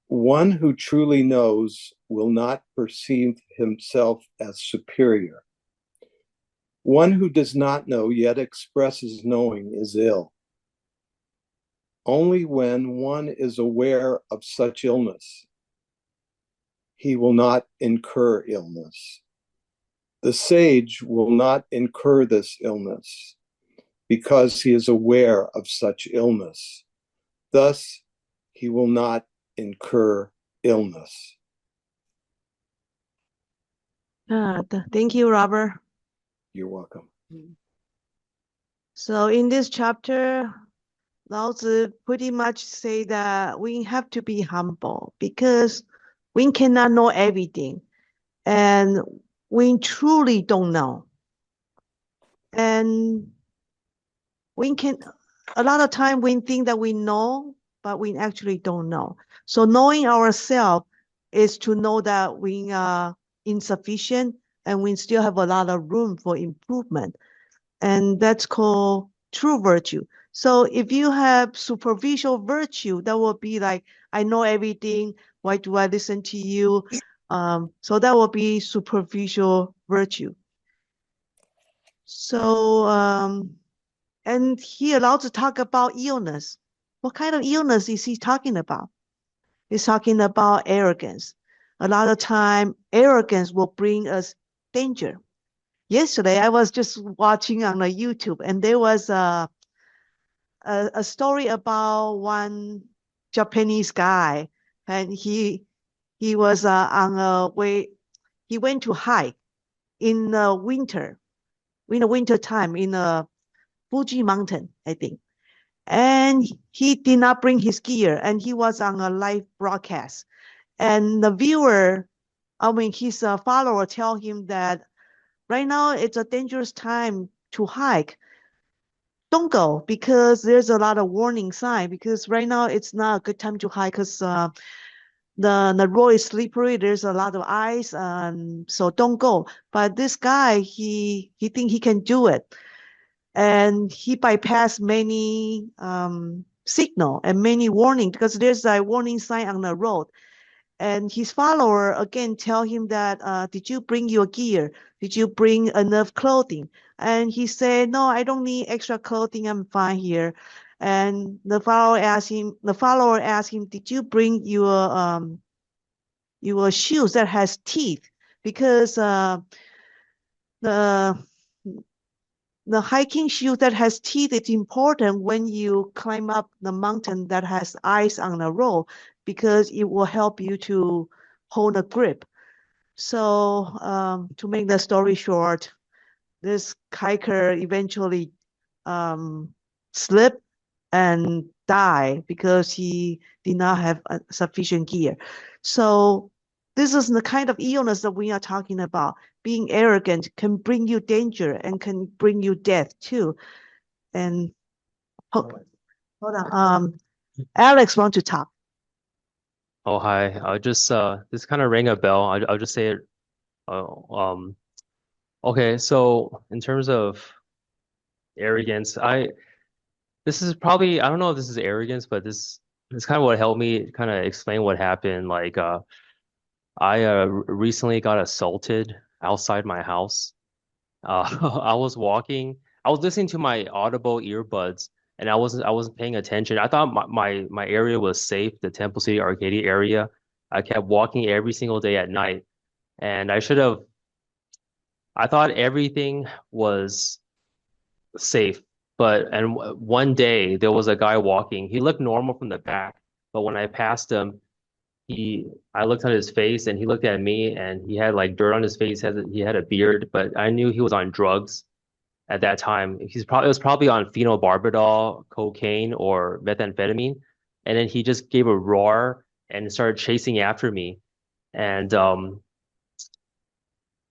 Speaker 1: One who truly knows will not perceive himself as superior. One who does not know yet expresses knowing is ill. Only when one is aware of such illness, he will not incur illness. The sage will not incur this illness because he is aware of such illness. Thus, he will not incur illness.
Speaker 3: Thank you, Robert.
Speaker 1: You're welcome.
Speaker 3: So in this chapter, Lao Tzu pretty much say that we have to be humble because we cannot know everything and we truly don't know. And a lot of time we think that we know, but we actually don't know. So knowing ourselves is to know that we are insufficient and we still have a lot of room for improvement. And that's called true virtue. So if you have superficial virtue, that will be like, I know everything. Why do I listen to you? So that will be superficial virtue. So, and he allowed to talk about illness. What kind of illness is he talking about? He's talking about arrogance. A lot of time, arrogance will bring us danger. Yesterday, I was just watching on the YouTube, and there was a story about one Japanese guy, and he was on a way. He went to hike in the winter time in the Fuji mountain, I think. And he did not bring his gear, and he was on a live broadcast. And the viewer, his follower, tell him that right now it's a dangerous time to hike. Don't go because there's a lot of warning sign. Because right now it's not a good time to hike because the road is slippery. There's a lot of ice, so don't go. But this guy, he think he can do it. And he bypassed many signal and many warning because there's a warning sign on the road. And his follower again tell him that, did you bring your gear? Did you bring enough clothing? And he said, no, I don't need extra clothing. I'm fine here. And the follower asked him, did you bring your shoes that has teeth? Because the hiking shoe that has teeth is important when you climb up the mountain that has ice on the road because it will help you to hold a grip. So to make the story short, this hiker eventually slipped and die because he did not have sufficient gear. So this is the kind of illness that we are talking about. Being arrogant can bring you danger and can bring you death too. And hold on, Alex want to talk.
Speaker 7: Oh, hi. I'll just this kind of rang a bell. I'll just say it. Okay, so in terms of arrogance, this is probably, I don't know if this is arrogance, but this is kind of what helped me kind of explain what happened. Like I recently got assaulted outside my house. I was walking, I was listening to my Audible earbuds, and I wasn't paying attention. I thought my area was safe, the Temple City Arcadia area. I kept walking every single day at night, and I thought everything was safe. And one day there was a guy walking. He looked normal from the back, but when I passed him, I looked at his face and he looked at me and he had like dirt on his face. He had a beard, but I knew he was on drugs at that time. It was probably on phenobarbital, cocaine, or methamphetamine. And then he just gave a roar and started chasing after me. And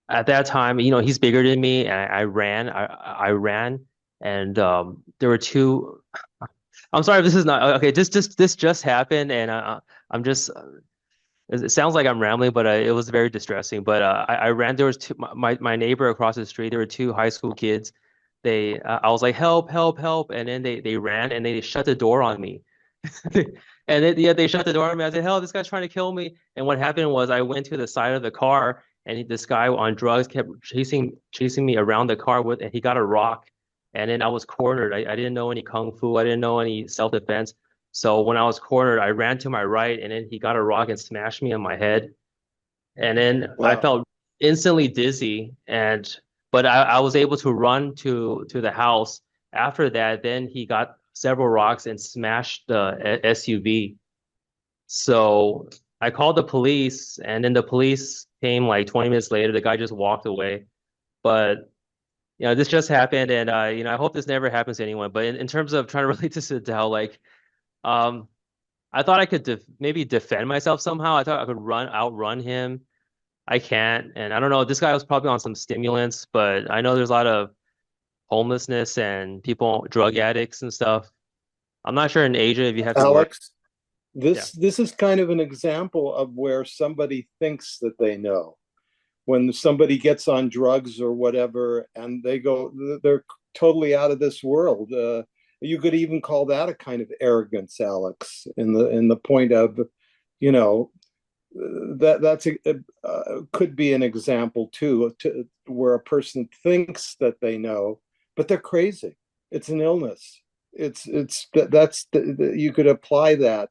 Speaker 7: at that time, he's bigger than me, and I ran. I ran, and there were two. I'm sorry if this is not okay. This just happened, and I'm just. It sounds like I'm rambling, but it was very distressing. But I ran. There was my neighbor across the street. There were two high school kids. I was like, help, help, help, and then they ran and they shut the door on me. And they shut the door on me. I said, hell, this guy's trying to kill me. And what happened was I went to the side of the car, and this guy on drugs kept chasing me around the car and he got a rock. And then I was cornered. I didn't know any kung fu. I didn't know any self-defense. So when I was cornered, I ran to my right, and then he got a rock and smashed me on my head. And then I felt instantly dizzy, but I was able to run to the house. After that, then he got several rocks and smashed the SUV. So I called the police, and then the police came like 20 minutes later. The guy just walked away. But this just happened, and I hope this never happens to anyone. But in terms of trying to relate this to Dao, like, I thought I could maybe defend myself somehow. I thought I could outrun him. I can't, and I don't know. This guy was probably on some stimulants, but I know there's a lot of homelessness and people, drug addicts and stuff. I'm not sure in Asia if you have to work.
Speaker 1: Alex, this is kind of an example of where somebody thinks that they know. When somebody gets on drugs or whatever, and they're totally out of this world. You could even call that a kind of arrogance, Alex, in the point of, that's could be an example too, where a person thinks that they know, but they're crazy. It's an illness. You could apply that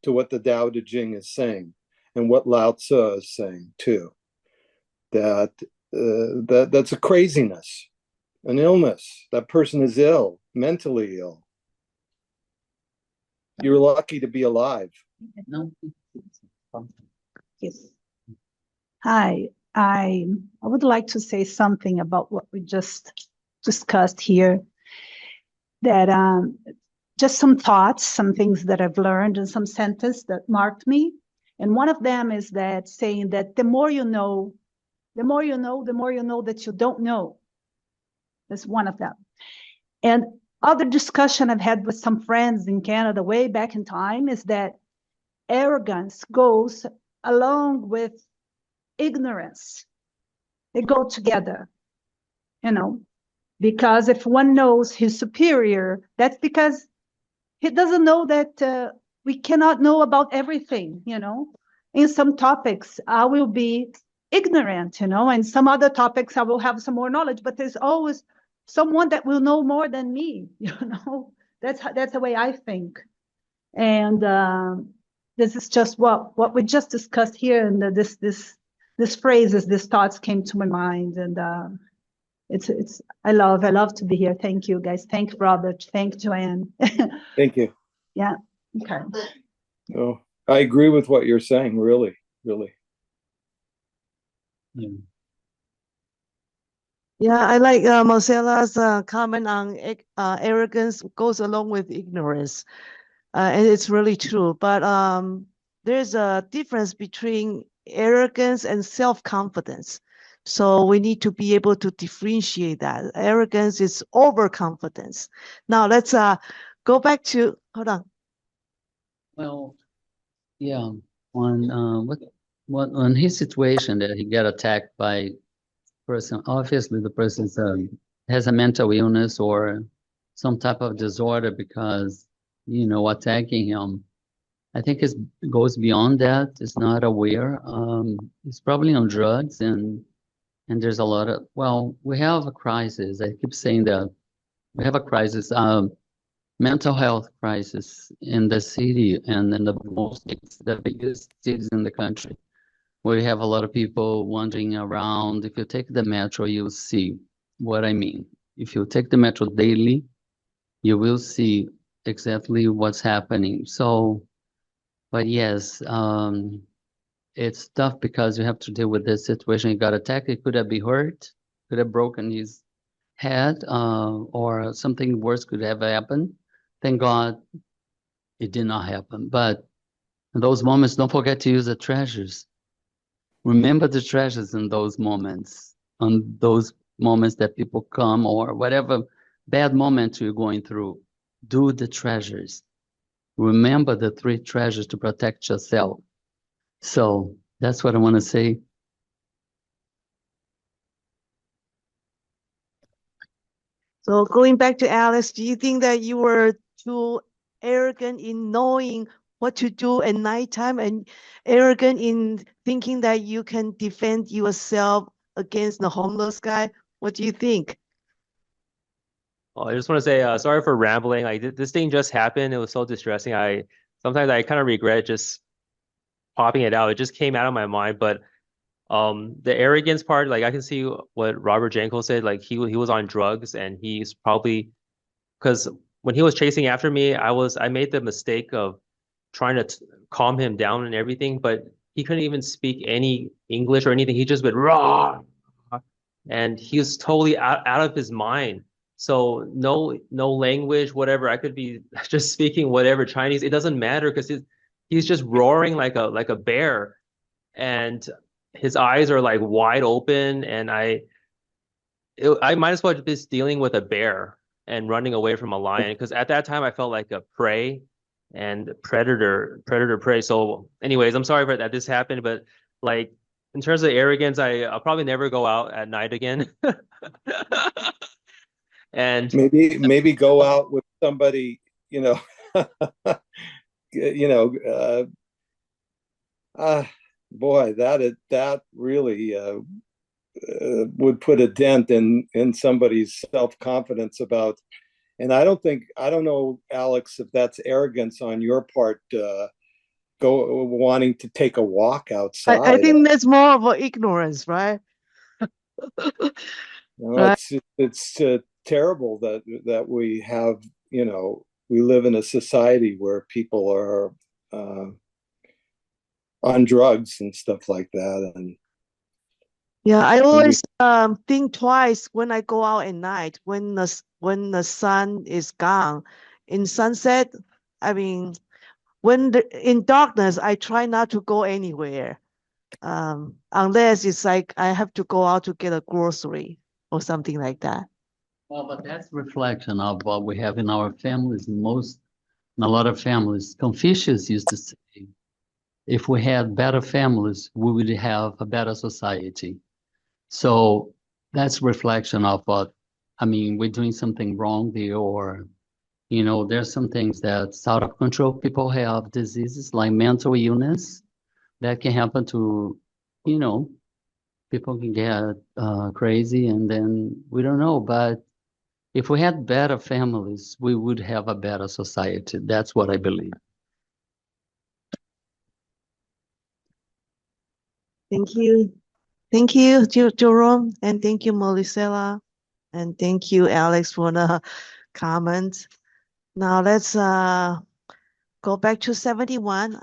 Speaker 1: to what the Tao Te Ching is saying and what Lao Tzu is saying too. That's a craziness, an illness. That person is ill, mentally ill. You're lucky to be alive.
Speaker 8: Yes. Hi, I would like to say something about what we just discussed here. That just some thoughts, some things that I've learned, and some sentences that marked me. And one of them is that saying that the more you know that you don't know. That's one of them. And other discussion I've had with some friends in Canada way back in time is that arrogance goes along with ignorance. They go together, because if one knows he's superior, that's because he doesn't know that we cannot know about everything, In some topics, I will be ignorant, and some other topics I will have some more knowledge, but there's always someone that will know more than me, That's the way I think. And this is just what we just discussed here, and this phrases, these thoughts came to my mind, and I love to be here. Thank you, guys. Thank Robert. Thank Joanne.
Speaker 1: Thank you.
Speaker 8: Yeah. Okay.
Speaker 1: Oh, I agree with what you're saying. Really, really.
Speaker 3: Yeah, I like Marcella's comment on arrogance goes along with ignorance. and it's really true. But there's a difference between arrogance and self-confidence. So we need to be able to differentiate that. Arrogance is overconfidence. Now let's go back to, hold on.
Speaker 6: Well, yeah, on what on his situation that he got attacked by person, obviously the person has a mental illness or some type of disorder because, attacking him. I think it goes beyond that. It's not aware. It's probably on drugs and there's a lot of, well, we have a crisis. I keep saying that we have a crisis, mental health crisis in the city and in the biggest cities in the country. We have a lot of people wandering around. If you take the metro, you'll see what I mean. If you take the metro daily, you will see exactly what's happening. So, but yes, it's tough because you have to deal with this situation. He got attacked. He could have been hurt, could have broken his head, or something worse could have happened. Thank God it did not happen. But in those moments, don't forget to use the treasures. Remember the treasures in those moments, on those moments that people come or whatever bad moment you're going through. Do the treasures. Remember the 3 treasures to protect yourself. So that's what I want to say.
Speaker 3: So going back to Alex, do you think that you were too arrogant in knowing what to do at nighttime and arrogant in thinking that you can defend yourself against the homeless guy? What do you think?
Speaker 7: Oh, I just want to say sorry for rambling. Like this thing just happened. It was so distressing. Sometimes I kind of regret just popping it out. It just came out of my mind. But the arrogance part, like I can see what Robert Jankel said. Like he was on drugs and he's probably, because when he was chasing after me, I made the mistake of trying to calm him down and everything, but he couldn't even speak any English or anything. He just went raw, and he was totally out of his mind. So no language, whatever. I could be just speaking whatever Chinese. It doesn't matter because he's just roaring like a bear, and his eyes are like wide open, and I might as well be dealing with a bear and running away from a lion because at that time I felt like a prey and predator prey. So anyways, I'm sorry for that this happened, but like in terms of arrogance, I'll probably never go out at night again. And
Speaker 1: maybe go out with somebody, you know, boy, that really would put a dent in somebody's self-confidence about. And I don't know, Alex, if that's arrogance on your part, go wanting to take a walk outside.
Speaker 3: I think that's more of an ignorance, right?
Speaker 1: Right. It's terrible that we have, we live in a society where people are on drugs and stuff like that. And
Speaker 3: yeah, I always think twice when I go out at night when the sun is gone. In sunset, I mean, in darkness, I try not to go anywhere, unless it's like I have to go out to get a grocery or something like that.
Speaker 6: Well, but that's reflection of what we have in our families. In a lot of families, Confucius used to say, if we had better families, we would have a better society. So that's reflection of what, we're doing something wrong there, or, there's some things that's out of control. People have diseases like mental illness that can happen to, people can get crazy and then we don't know. But if we had better families, we would have a better society. That's what I believe.
Speaker 3: Thank you. Thank you, Jerome, and thank you, Molicela, and thank you, Alex, for the comments. Now let's go back to 71.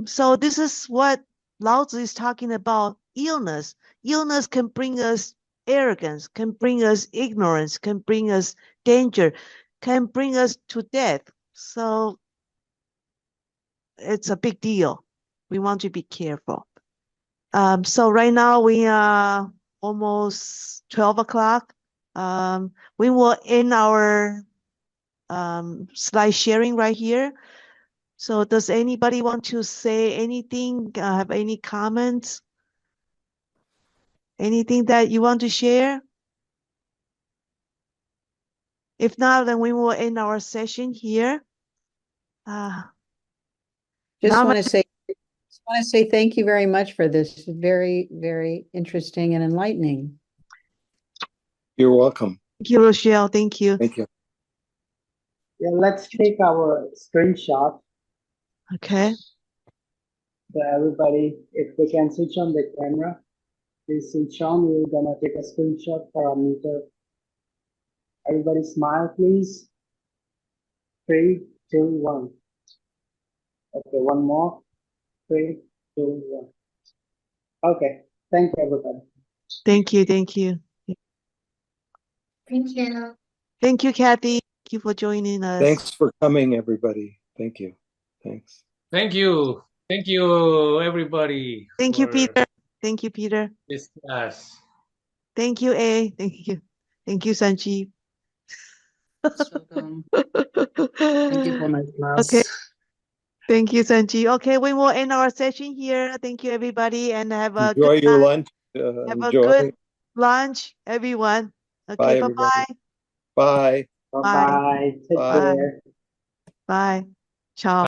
Speaker 3: So this is what Lao Tzu is talking about, illness. Illness can bring us arrogance, can bring us ignorance, can bring us danger, can bring us to death. So it's a big deal. We want to be careful. So right now we are almost 12 o'clock. We will end our slide sharing right here. So does anybody want to say anything? Have any comments? Anything that you want to share? If not, then we will end our session here.
Speaker 9: Just
Speaker 3: Now
Speaker 9: want to say thank you very much for this. Very, very interesting and enlightening.
Speaker 1: You're welcome.
Speaker 3: thank you, Rochelle. Thank you.
Speaker 1: Thank you.
Speaker 2: Yeah, let's take our screenshot.
Speaker 3: Okay.
Speaker 2: So everybody, if they can switch on the camera, please switch on. We're gonna take a screenshot for our meter. Everybody smile, please. 3, 2, 1. Okay, one more. 3, 2, 1. Okay, thank you, everybody.
Speaker 3: Thank you. Thank you.
Speaker 4: Thank you.
Speaker 3: Thank you, Kathy. Thank you for joining us.
Speaker 1: Thanks for coming, everybody. Thank you. Thanks.
Speaker 5: Thank you. Thank you, everybody.
Speaker 3: Thank you,
Speaker 5: for
Speaker 3: Peter. Thank you, Peter.
Speaker 5: This class.
Speaker 3: Thank you, A. Thank you. Thank you, Sanjeev.
Speaker 9: Thank you for my class.
Speaker 3: Okay. Thank you, Sanjeev. Okay, we will end our session here. Thank you, everybody, and have a
Speaker 1: Enjoy
Speaker 3: good
Speaker 1: your
Speaker 3: night.
Speaker 1: lunch.
Speaker 3: Have a
Speaker 1: Enjoy.
Speaker 3: good lunch, everyone.
Speaker 1: Bye,
Speaker 3: Okay,
Speaker 1: everybody.
Speaker 3: bye-bye.
Speaker 1: Bye.
Speaker 2: Bye-bye. Take
Speaker 1: Bye.
Speaker 2: care.
Speaker 3: Bye. Ciao.